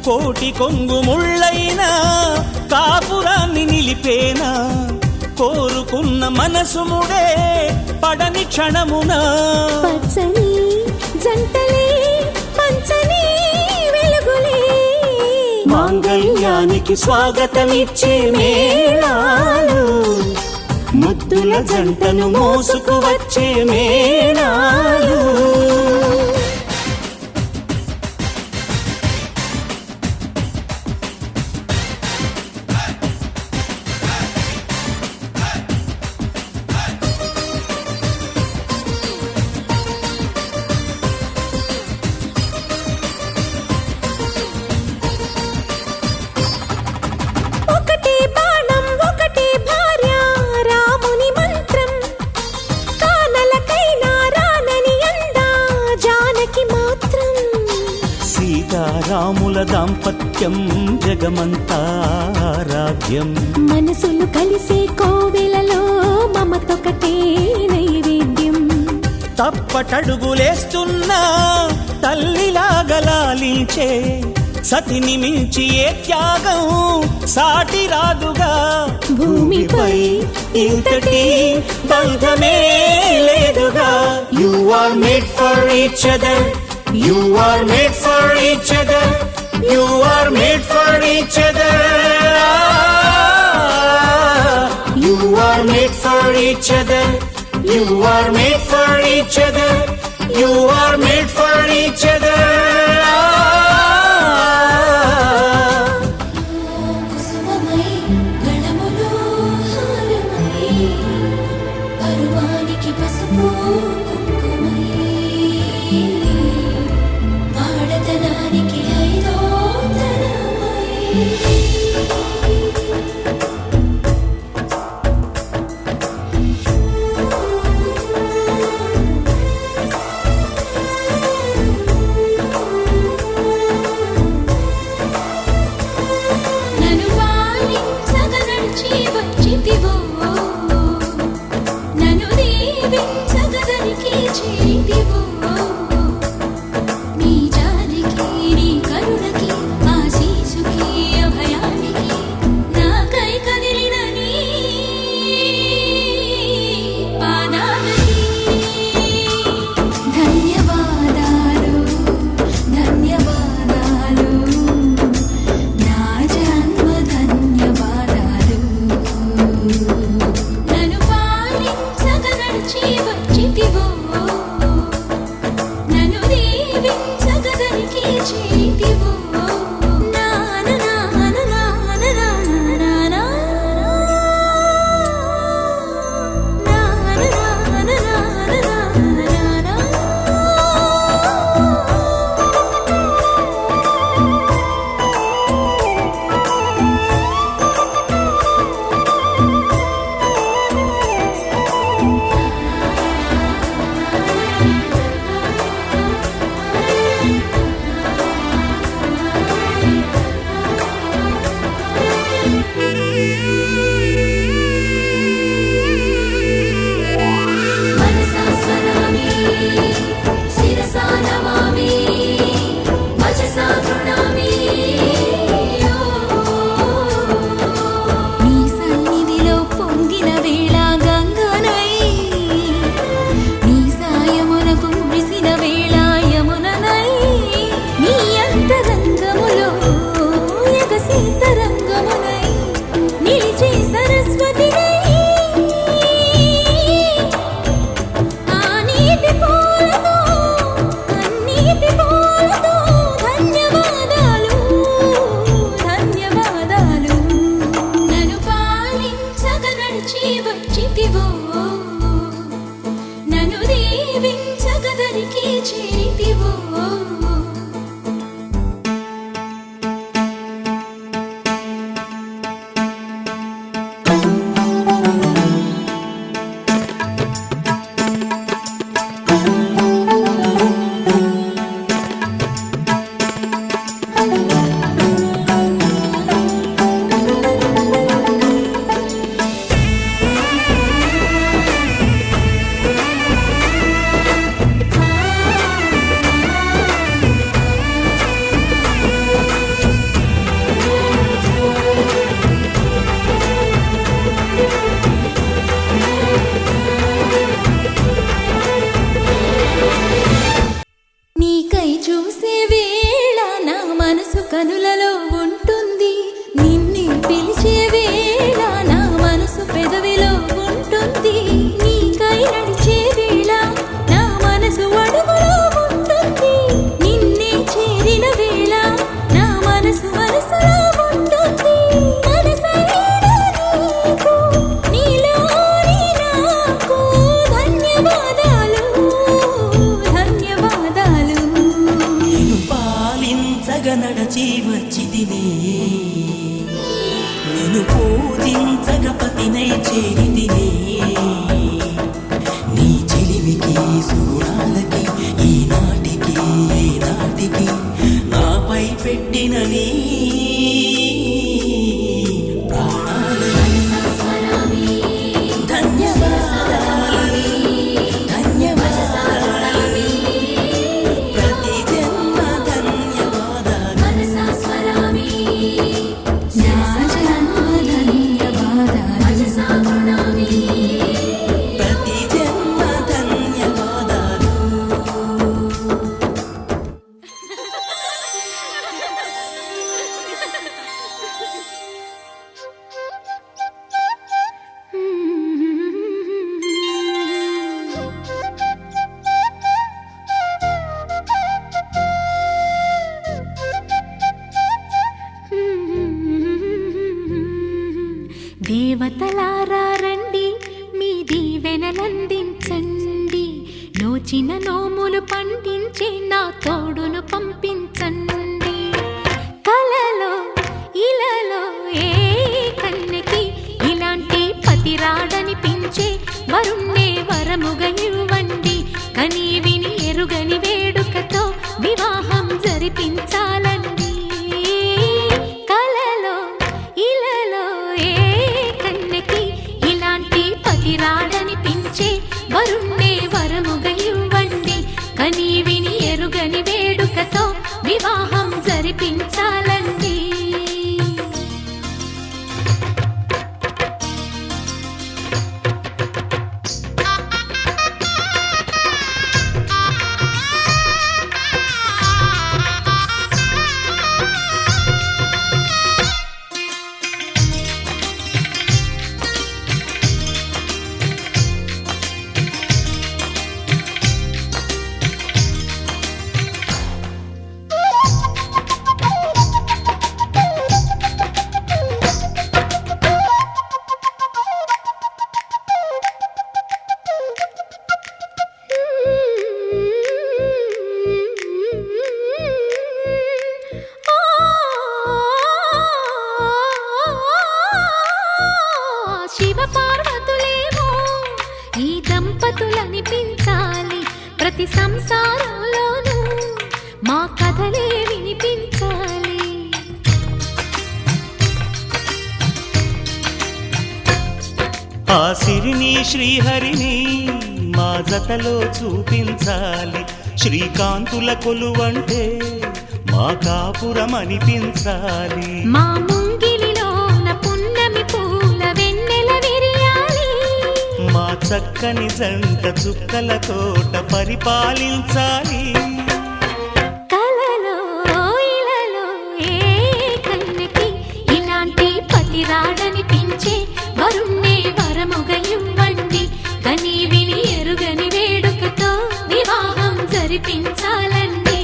కోటి కొంగు ముళ్ళైనా కాపురాన్ని నిలిపేనా కోరుకున్న మనసు ముడే పడని క్షణమున పచ్చని జంటలే పంచని వెలుగులే మాంగళ్యానికి స్వాగతమిచ్చే మేళాలు ముద్దుల జంటను మోసుకు వచ్చే మేళాలు ఒకటే బాణం ఒకటే భార్య రాముని మంత్రం కానలకైనా రానని అందా జానకి మాత్రం సీతారాముల దాంపత్యం జగమంతా ఆరాధ్యం మనసులు కలిసే కోవెలలో మమతొకటే నైవేద్యం తప్పటడుగులేస్తున్నా తల్లిలాగా లాలించే సతిని మించి ఏ త్యాగం సాటి రాదుగా భూమిపై ఇంతటి బంధమే లేదుగా you are made for each other you are made for each other you are made for each other you are made for each other you are made for each other you are made for each other కుసుమమై గణములో హారమై పరువానికి పసుపు కుంకుమై ఆడతనానికి ఐదో తనమై నన్ను పాలించగా నడిచి వచ్చితివో నన్ను దీవించగా దరికి చేరితివో నీ జాలికి నీ కరుణకి ఆశీసుకి అభయా మనసు కనులలో ఉంటుంది నిన్నే పిలిచే వేళ నా మనసు పెదవిలో ఉంటుంది నీకై నడిచే వేళ నా మనసు అడుగులో ఉంటుంది నిన్నే చేరిన వేళ నా మనసు మనసులో ఉంటుంది మనసైన నీకు నీలోని నాకు ధన్యవాదాలు ధన్యవాదాలు నేను పాలించగ నడచి వచ్చితినే నేను పూజించగ పతినై చేరితినే నీ చెలిమికి సూడాలకి ఈనాటికి ఏనాటికి నాపై పెట్టిన నీ ప్రాణాలని ధన్యవాదాలు ధన్యవాదాలు ప్రతి జన్మ ధన్యవాదాలు మనసా స్వరామి నా జన్మ ధన్యవాదాలు మనసా ప్రణామి ప్రతి జన్మ ధన్యవాదాలు దేవతలారా రండి మీ దీవెనలందించండి నోచిన నోములు పండించే నా తోడును పంపించండి కలలో ఇలలో ఏ కన్నెకి ఇలాంటి పతిరాడనిపించే వరుణ్ణే వరముగా ఇవ్వండి కని విని ఎరుగని వేడుకతో వివాహం జరిపించాలండి కలలో ఇలలో ఏ కన్నెకి ఇలాంటి పతిరాడనిపించే వరుణ్ణే వరముగా ఇవ్వండి కని విని ఎరుగని వేడుకతో వివాహం జరిపించాలండి శివ పార్వతులేమో ఈ దంపతులనిపించాలి ప్రతి సంసారంలోనూ మా కథలే వినిపించాలి ఆ సిరిని శ్రీహరిని మా జతలో చూపించాలి శ్రీకాంతుల కొలువంటే మా కాపురం అనిపించాలి మా ముంగిలిలోన పున్నమి పూల వెన్నెల విరియాలి మా చక్కని జంట చుక్కల తోట పరిపాలించాలి కలలో ఇలలో ఏ కన్నెకి ఇలాంటి పతిరాడనిపించే వరుణ్ణే వరముగా ఇవ్వండి కని విని ఎరుగని వేడుకతో వివాహం జరిపించాలండి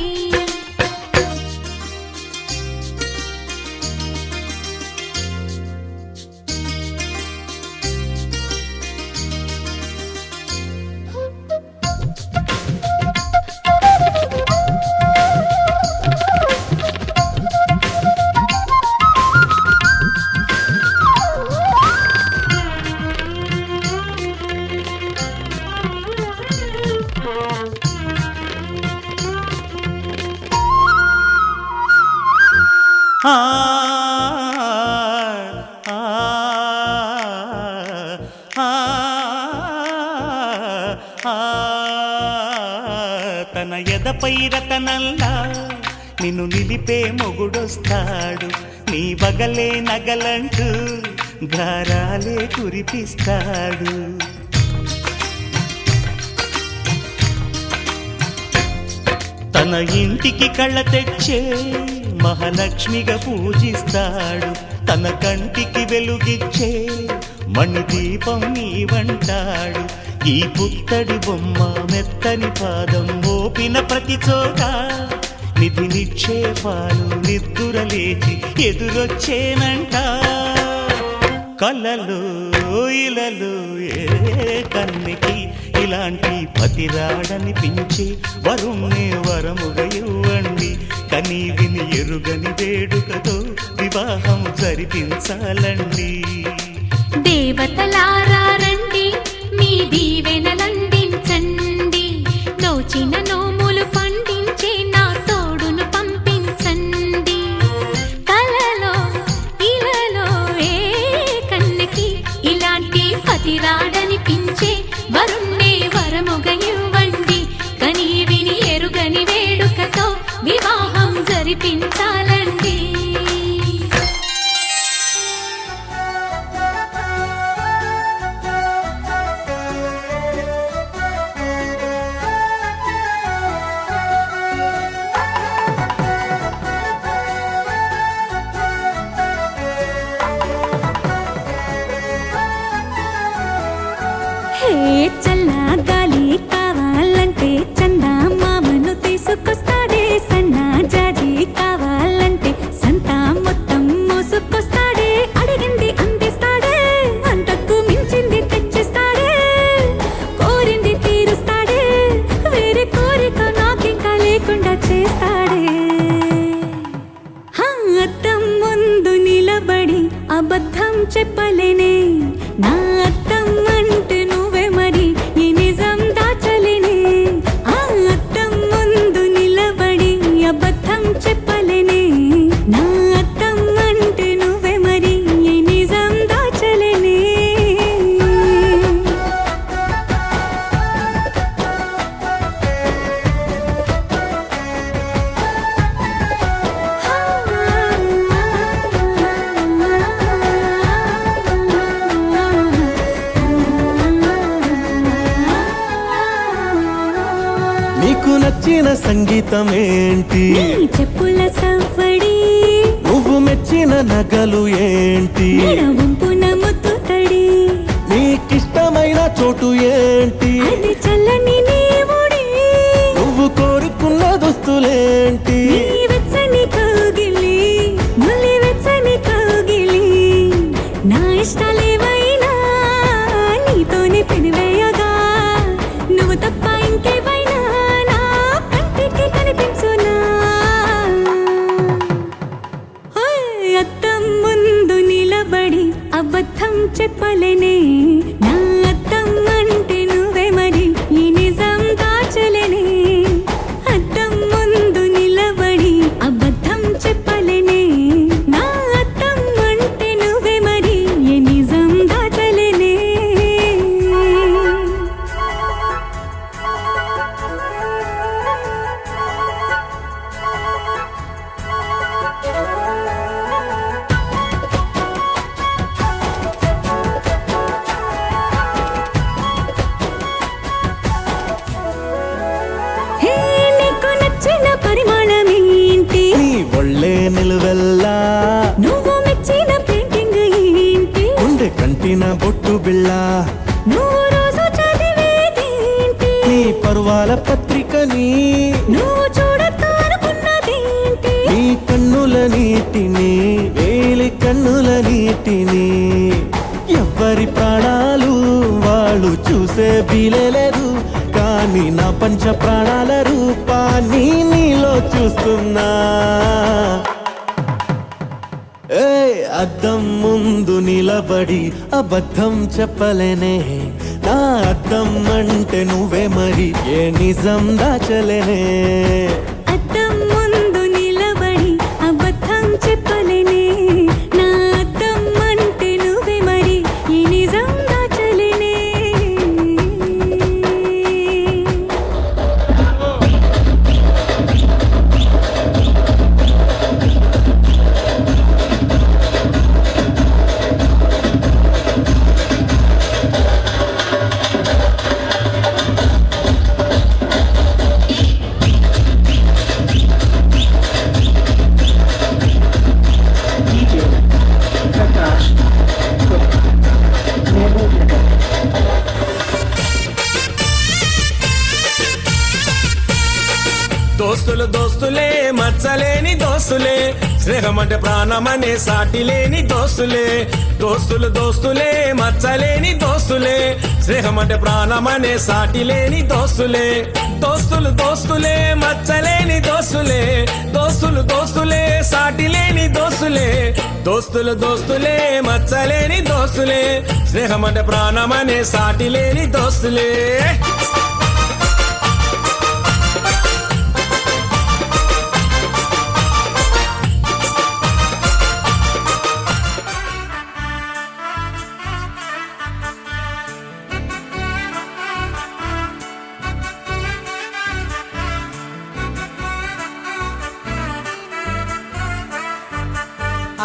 ఆ ఆ ఆ ఆ తన ఎదపై రతనల్లా నిన్ను నిలిపే మొగుడొస్తాడు నీ బగలే నగలంటూ గారాలే కురిపిస్తాడు తన ఇంటికి కళ్ళ తెచ్చే మహాలక్ష్మిగా పూజిస్తాడు. తన కంటికి వెలుగిచ్చే మణిదీపం నీవంటాడు. ఈ పుత్తడి బొమ్మ మెత్తని పాదం మోపిన ప్రతి చోట నిధి నిక్షేపాలు నిద్దురలేచి ఎదురొచ్చేనంట. కలలో ఇలలో ఏ కన్నికి ఇలాంటి పతిరాడనిపించే వరుణ్ణే వరముగా ఇవ్వండి. కని విని ఎరుగని వేడుకతో వివాహం జరిపించాలండి. దేవతలారా రండి, మీ దీవెనలందించండి. నోచిన నోములు పండించే నా తోడును పంపించండి. కలలో ఇలలో ఏ కన్నకి ఇలాంటి పతిరాడనిపించే వరుణ్ణే వరముగా ఇవ్వండి. కని విని ఎరుగని వేడుకతో వివాహం జరిపించాలండి. చల్లా గాలి కావాలంటే చందా మామను తీసుకొస్తాడే. సన్నా జాజి కావాలంటే సంతా మొత్తం మోసుకొస్తాడే. అడిగింది అందిస్తాడే, అంతకు మించింది తెచ్చిస్తాడే. కోరింది తీరుస్తాడే, వేరే కోరిక నాకింకా లేకుండా చేస్తాడే. అద్దం ముందు నిలబడి అబద్ధం చెప్పలేనే. నా అద్దం అంటే నువ్వే మరి, ఈ నిజం దాచలేనే. ఆ అద్దం ముందు నిలబడి అబద్ధం చెప్పలేనే. నా అద్దం అంటే నువ్వే మరి, ఈ నిజం దాచలేనే. నీకు నచ్చిన సంగీతం ఏంటి? నీ చెప్పుల సవ్వడి, నువ్వు మెచ్చిన నగలు ఏంటి? మెడ వంపున ముత్తు తడి, నీకిష్టమైన చోటు ఏంటి? అది చల్లని నీ ముడి. నువ్వు కోరుకున్న దుస్తులేంటి? నీ వెచ్చని కౌగిలి, నులి వెచ్చని కౌగిలి. నా ఇష్టాలేవైనా నీతోనే పెనివేయగా, నువ్వు తప్ప ఇంకేవైనా నా కంటికి కనిపించునా. అద్దం ముందు నిలబడి అబద్ధం చెప్పలేనే. నా అద్దం అంటే నువ్వే మరి, ఈ నిజం దాచలేనే. అద్దం ముందు నిలబడి అబద్ధం చెప్పలేనే. నా అద్దం అంటే నువ్వే మరి, ఈ నిజం దాచలేనే. హే, నీకు నచ్చిన పరిమాణం ఏంటి? నీ ఒళ్ళే నిలువెల్లా, నువ్వు మెచ్చిన పెయింటింగ్ ఏంటి? గుండె కంటిన బొట్టు బిళ్ళ, నువ్వు రోజు చదివేదేంటి? నీ పర్వాల పత్రికని, నువ్వు చూడతానుకున్నదేంటి? నీ కన్నుల నీటిని, వేలి కన్నుల నీటిని. ఎవ్వరి ప్రాణాలు వాళ్ళు చూసే వీలేదు, కానీ నా పంచ ప్రాణాల రూపాన్ని నీలో చూస్తున్నా. అద్దం ముందు నిలబడి అబద్ధం చెప్పలేనే. నా అద్దం అంటే నువ్వే మరి, ఏ నిజం దాచలేనే. అద్దం ముందు నిలబడి అబద్ధం చెప్పలేనే. నా అద్దం అంటే నువ్వే మరి, ఈ నిజం దాచలేనే. దోస్తులే మచ్చలేని దోస్తులే స్నేహం అంటే ప్రాణమనే సాటి లేని దోస్తులే దోస్తులే మచ్చలేని దోస్తులే స్నేహం అంటే ప్రాణమనే సాటి లేని దోస్తులే దోస్తులే మచ్చలేని దోస్తులే దోస్తులే సాటి లేని దోస్తులే దోస్తులే మచ్చలేని దోస్తులే స్నేహం అంటే ప్రాణమనే సాటి లేని దోస్తులే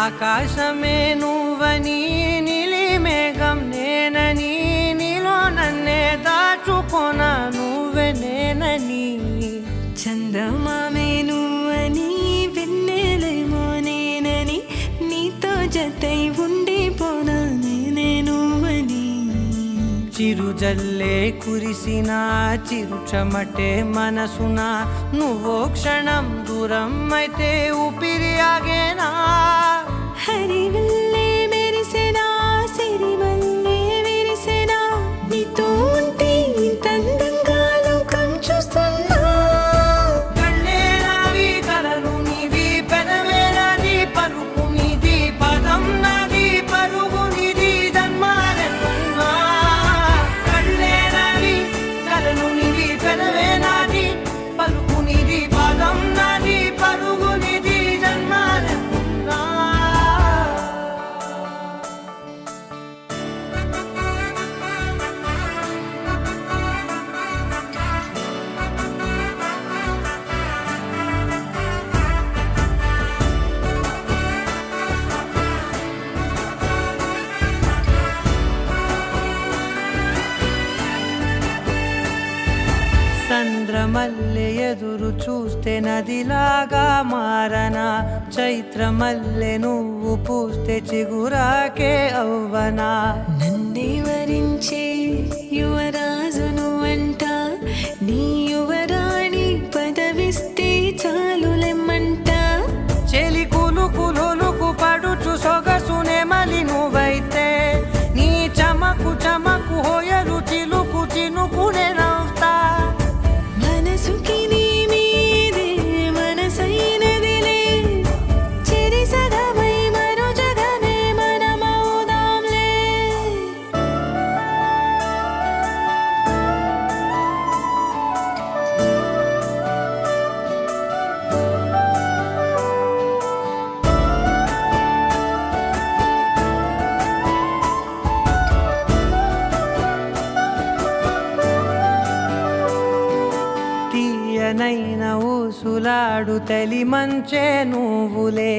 ఆకాశమే నువ్వని నీలి మేఘం నేనని నీలో నన్నే దాచుకోన నువ్వే నేనని చందమామే నువ్వని వెన్నెలేమో నేనని నీతో జతై ఉండిపోనా నేనే నువ్వని చిరుజల్లే కురిసిన చిరుచమటే మనసున నువ్వో క్షణం దూరం అయితే ఊపిరి ఆగేనా హరివల్లే మెరిసెనా సిరివల్లే విరిసెనా నీతో ఉంటే ఇంతందంగా లోకం చూస్తున్నా కళ్ళే నావి కలలు నీవి పెదవే నాది పలుకు నీది పదం నాది పరుగు నీది జన్మాలెన్నున్నా కళ్ళే నావి కలలు నీవి పెదవే నాది పలుకు నీది పదం నాది పరుగు నీది జన్మాలెన్నున్నా చంద్రమల్లె ఎదురు చూస్తే నదిలాగా మారనా చైత్రమల్లె నువ్వు పూస్తే చిగురాకే అవ్వనా నన్నే వరించే యువరాజును అంట నీ యువరాణి పదవిస్తే చాలులెమ్మంట చెలి కులుకు పడుచు సొగసునే మలి నువ్వైతే నీ చమకు హోయలు చినుకునే నవ్వుతా మనసుకి నీ మీదే మనసైనదిలే చెరి సగమై మరో జగమే మనమవుదాంలే తీయనైన ఊసులాడు తలి మంచే నువ్వులే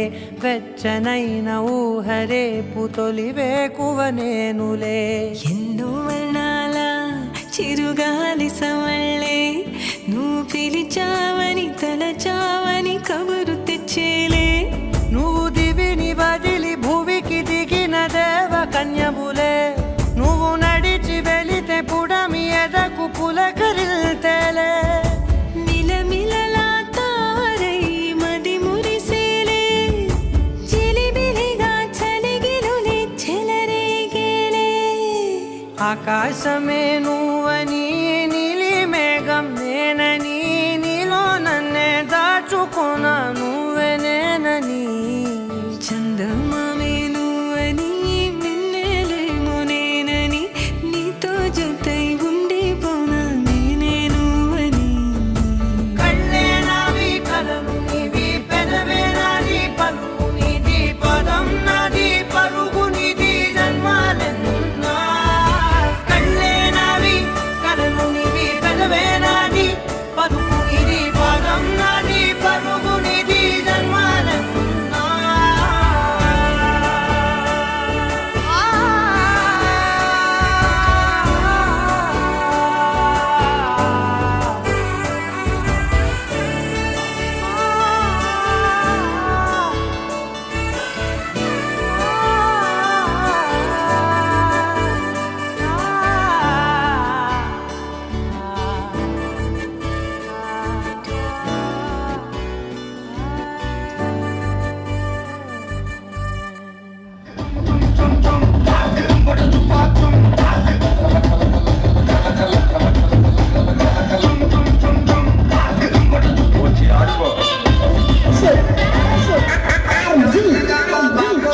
వెచ్చనైన ఊహరేపు తొలి వేకువ నేనులే ఎన్నో వర్ణాల చిరుగాలి సవళ్ళే నువ్వు పిలిచావని తలచావని కబురు తెచ్చేలే నువ్వు దివిని బదిలి భూమికి దిగిన దేవ కన్యబులే నువ్వు నడిచి వెళితే పుడమి ఎదకు పులకరిల్తేలే మిలమిలలా తారై మది మురిసేలే చిలిబిలిగా చలిగిలులే చెలరేగేలే ఆకాశమే నువ్వని నీలి మేఘం నేనని నీలో నన్నే దాచుకోన నువ్వే నేనని చందమామే నువ్వని వెన్నెలేమో నేనని నీతో జతై ఉండిపోనా నేనే నువ్వని కళ్ళే నావి కలలు నీవి పెదవే నాది పలుకు నీది పదం నాది పరుగు నీది జన్మాలెన్నున్నా కళ్ళే నావి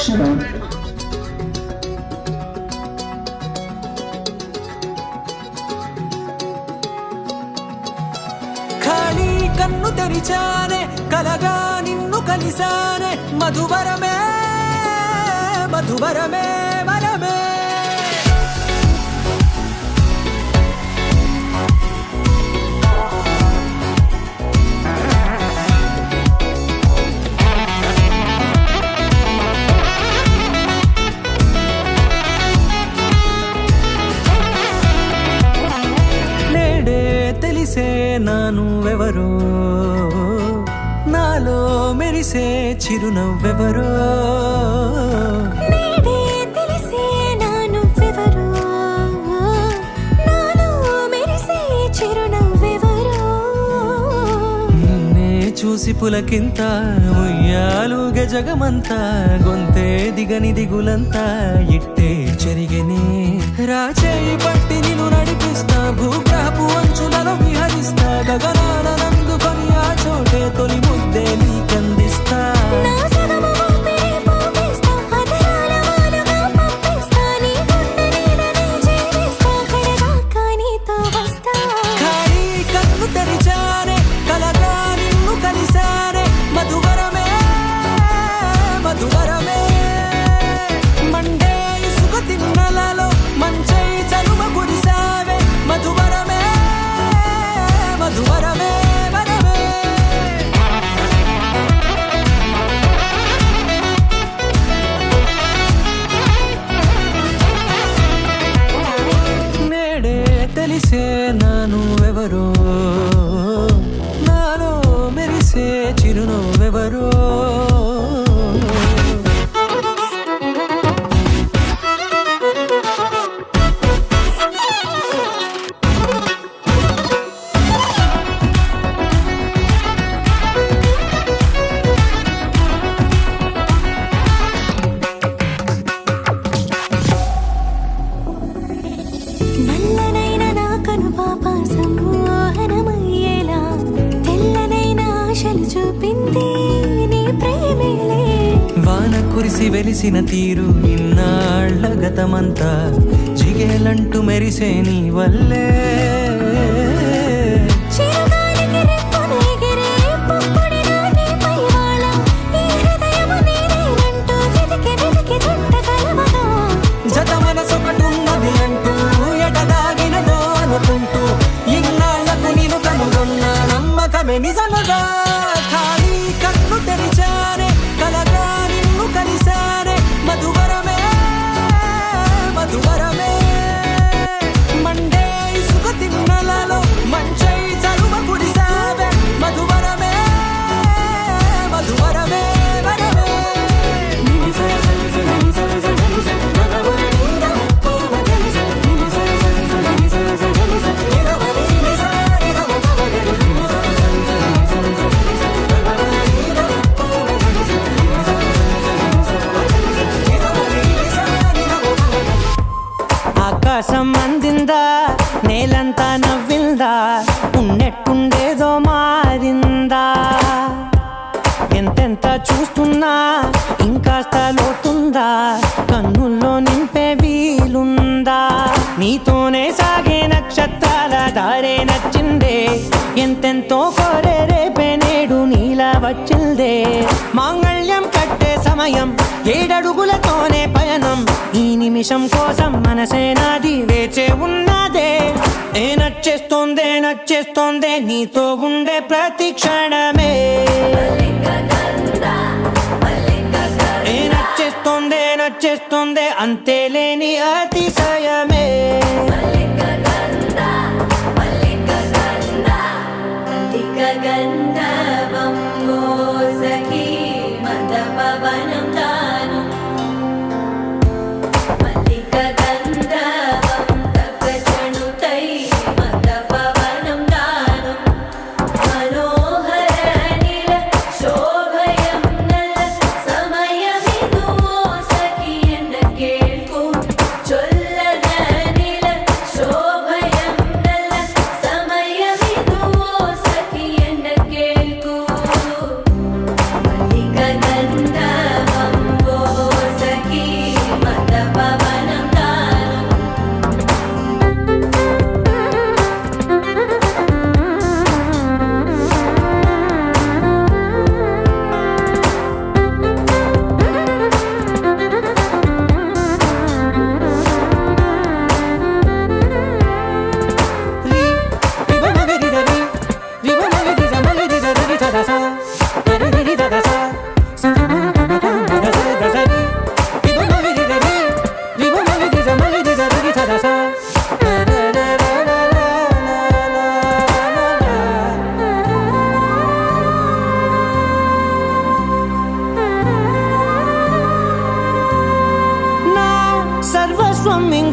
అక్షరం ఖాళీ కన్ను తెరిచానే కలగా నిన్ను కలిసానే మధువరమే మధువరమే వరమే నేడే తెలిసే నానువెవరో నాలో మెరిసే చిరునవ్వెవరో నేడే తెలిసే నానువ్వెవరో నాలో మెరిసే చిరునవ్వెవరో నిన్నే చూసి పులకింత ఉయ్యాలుగ జగమంతా గొంతే దిగని దిగులంతా ఇట్టే చెరిగెనే రాచేయి పట్టి నిన్ను నడిపిస్తా భూగ్రహపు అంచులలో విహరిస్తా గగనాల నందుకొని ఆ చోటే తొలి ముద్దే నీకందిస్తా నా సగమ ఊపిరి పోగేస్తా అధరాల వాలుగా పంపిస్తా నీ గుండె నీడనే చేరిస్తా కడదాకా నీతో వస్తా ఖాళీ కన్ను తెరిచానే కలగా నిన్ను కలిసానే మధువరమే మధువరమే మండే ఇసుక తిన్నలలో మంచై చలువ కురిసావే మధువరమే మధువరమే వరమే నేడే తెలిసే నానువెవరో నాలో మెరిసే చిరునవ్వెవరో నల్లనైన నా కనుపాప సమ్మోహనమయ్యేలా తెల్లనైన ఆశలు చూపింది నీ ప్రేమేలే వాన కురిసి వెలిసిన తీరు ఇన్నాళ్ల గతమంతా జిగేలంటూ మెరిసే నీ వల్లే చిరుగాలికి రెప్పను ఎగిరే పుప్పొడిన నీపై వాళ ఈ హృదయము నీదేనంటూ వెతికి వెతికి జంట కలవగా జత మనసొకటున్నది అంటూ ఎటదాగినదో అనుకుంటూ ఇన్నాళ్లకు నేను కనుగొన్న నమ్మకమే నిజముగా ఖాళీ కన్ను తెరిచానే కలగా నిన్ను కలిసానే మధువరమే మధువరమే మండే ఇసుక తిన్నలలో మంచై చలువ కురిసావే మధువరమే మధువరమే వరమే ఆకాశం అందిందా నేలంతా నవ్విందా ఉన్నట్టుండేదో మారిందా ఎంతెంత చూస్తున్నా ఇంకాస్త లోతుందా కన్నుల్లో నింపే వీలుందా నీతోనే సాగే నక్షత్రాల దారే నచ్చిందే ఎంతెంతో కోరే రేపే నేడు నీలా వచ్చిందే మాంగళ్యం కట్టే సమయం 7 అడుగులతోనే పయనం ఈ నిమిషం కోసం మనసే నాది వేచే ఉన్నదే ఏ నచ్చేస్తోందే నచ్చేస్తోందే నీతో ఉండే ప్రతి క్షణమే ఏ నచ్చేస్తోందే నచ్చేస్తోందే అంతేలేని అతిశయమే గంధ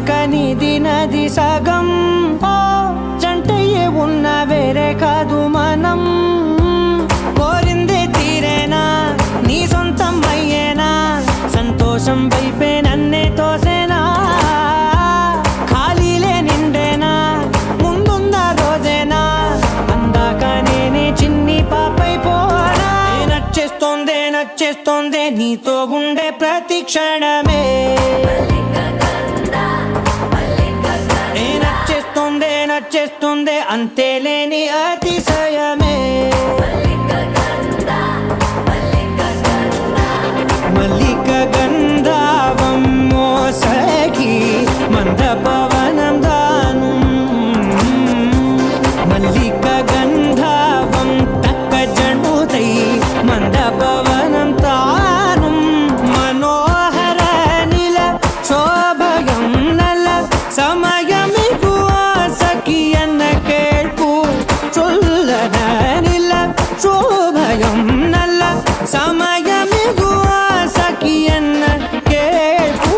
ఇంక నీది నది సగం ఓ జంటయ్యే ఉన్న వేరే కాదు మనం కోరిందే తీరేనా నీ సొంతం అయ్యేనా సంతోషం వైపే నన్నే తోసేనా ఖాళీలే నిండేనా ముందున్న రోజేనా అందాక నేనే చిన్ని పాపైపోనా నచ్చేస్తోందే నీతో ఉండే ప్రతి క్షణమే నచ్చేస్తోందే అంతేలేని అతిశయమే మల్లిక గంధావం మోసగి మంద పవనం దాను మల్లిక గంధావం తక్క జణుదై మంద పవనం తాను మనోహర నిల శోభయం నల సమయమిగు సఖియన్న కేൾపు చొల్లన నిల శోభయం నల్ల సమయమిగు సఖియన్న కేൾపు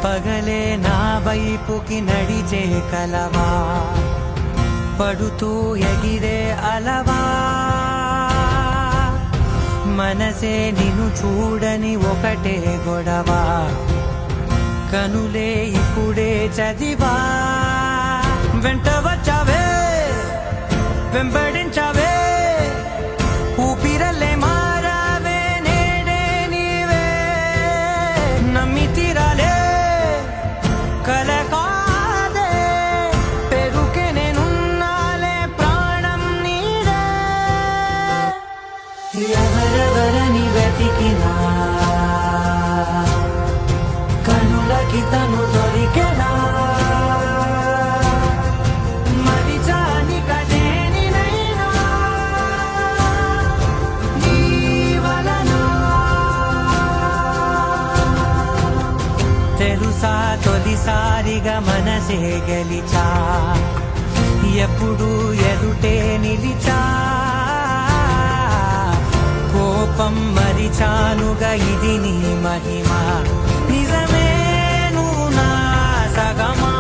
పగలే నా వైపుకి నడిచే కలవా పడుతూ ఎగిరే అలవా మనసే నిన్ను చూడని ఒకటే గొడవ కనులే ఇప్పుడే చదివా వెంట వచ్చావే వెంబడించావే ఊపిరల్లే మారావే నేడే నీవే నమ్మి తీరాలే కలకాదే పెరుకే నేనున్నాలే ప్రాణం నీడే ఎవరెవరని వెతికినా కనులకి తను దొరికెనా మరిచాని కదేనినైనా నీ వలన తెలుసా తొలిసారిగా మనసే గెలిచా ఎప్పుడు ఎదుటే నిలిచా కోపం మరిచానుగా ఇది నీ మహిమ నిజమే నువ్వు నా సగమా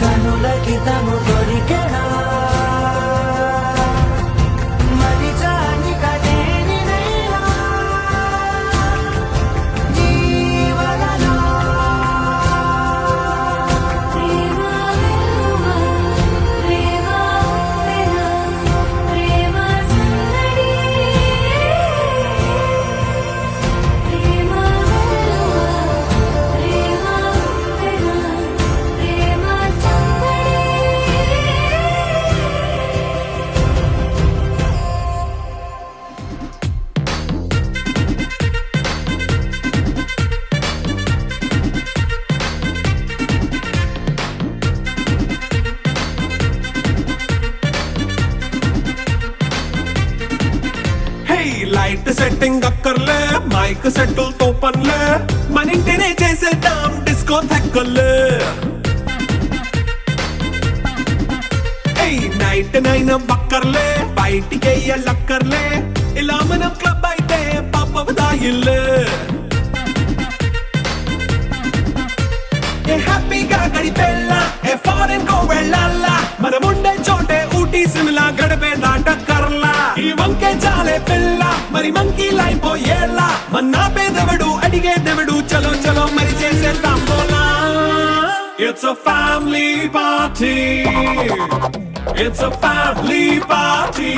కనులకి తను దొరికెనా సెట్టింగ్ అక్కర్లే మైక్ సెట్టులతో పనులే మన ఇంటినే చేసేద్దాం డిస్కో థెక్కలే నైట్ నైన్ బక్కర్లే బయటికి లక్కర్లే ఇలా మనం క్లబ్ అయితే పాపదాయిల్లే హ్యాపీగా గడిపెళ్ళ ఫారెన్ కో వెళ్ళాల మనముండే చోటే ఊటీ సిమ్లా గడిపే దాటక్కర్లా ఈ వంకే చాలే పిల్ల మరి మంకీ లైపోయేలా మన్నా పేదవడు అడిగేదెవడు చలో చలో మరి చేసేద్దాం పోలా it's a family party It's a family party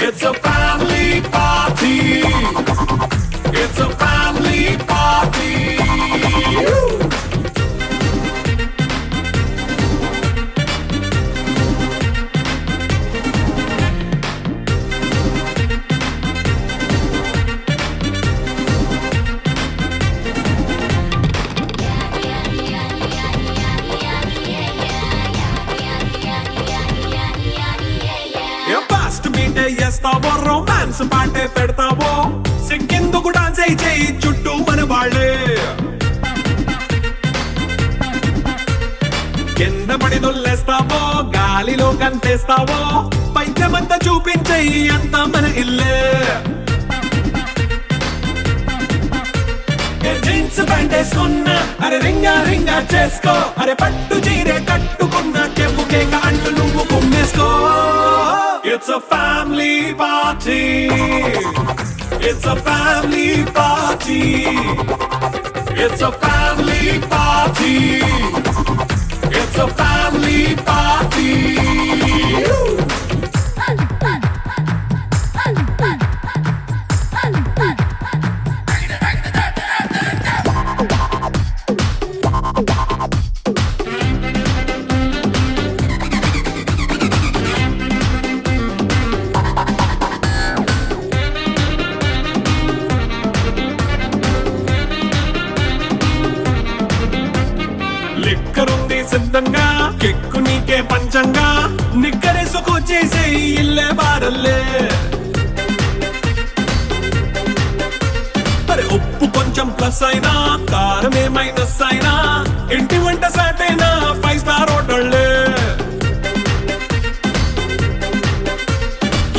It's a family party It's a family party చేస్తావో రొమాన్స్ పాటే పెడతావో సిగ్గెందుకు డాన్స్ అయి చేయి చుట్టూ మన వాళ్ళే కింద పడి దొల్లేస్తావో గాలిలో కంటేస్తావో పైద్యమంతా చూపించేయి అంతా మన ఇల్లే జీన్స్ ప్యాంట్ వేసుకున్నా అరే రింగా రింగా చేసుకో అరే పట్టు చీరే కట్టుకున్న చెంపు కేక అంటూ నువ్వు కుమ్మేసుకో It's a family party It's a family party It's a family party It's a family party లిక్కరుంది సిద్ధంగా కెక్కు నీకే పంచంగా నిక్కరేసుకు చేసే ఇల్లే బారల్లే అరే ఉప్పు కొంచెం ప్లస్ అయినా కారమే మైనస్ అయినా ఇంటి వంట సాటైనా 5 స్టార్ హోటళ్ళే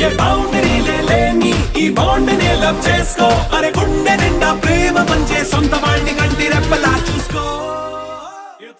ఏ బౌండరీలే లేని ఈ బాండ్ని లవ్ చేసుకో అరే గుండె నిండా ప్రేమ పంచే సొంత వాడిని కంటి రెప్పలా చూసుకో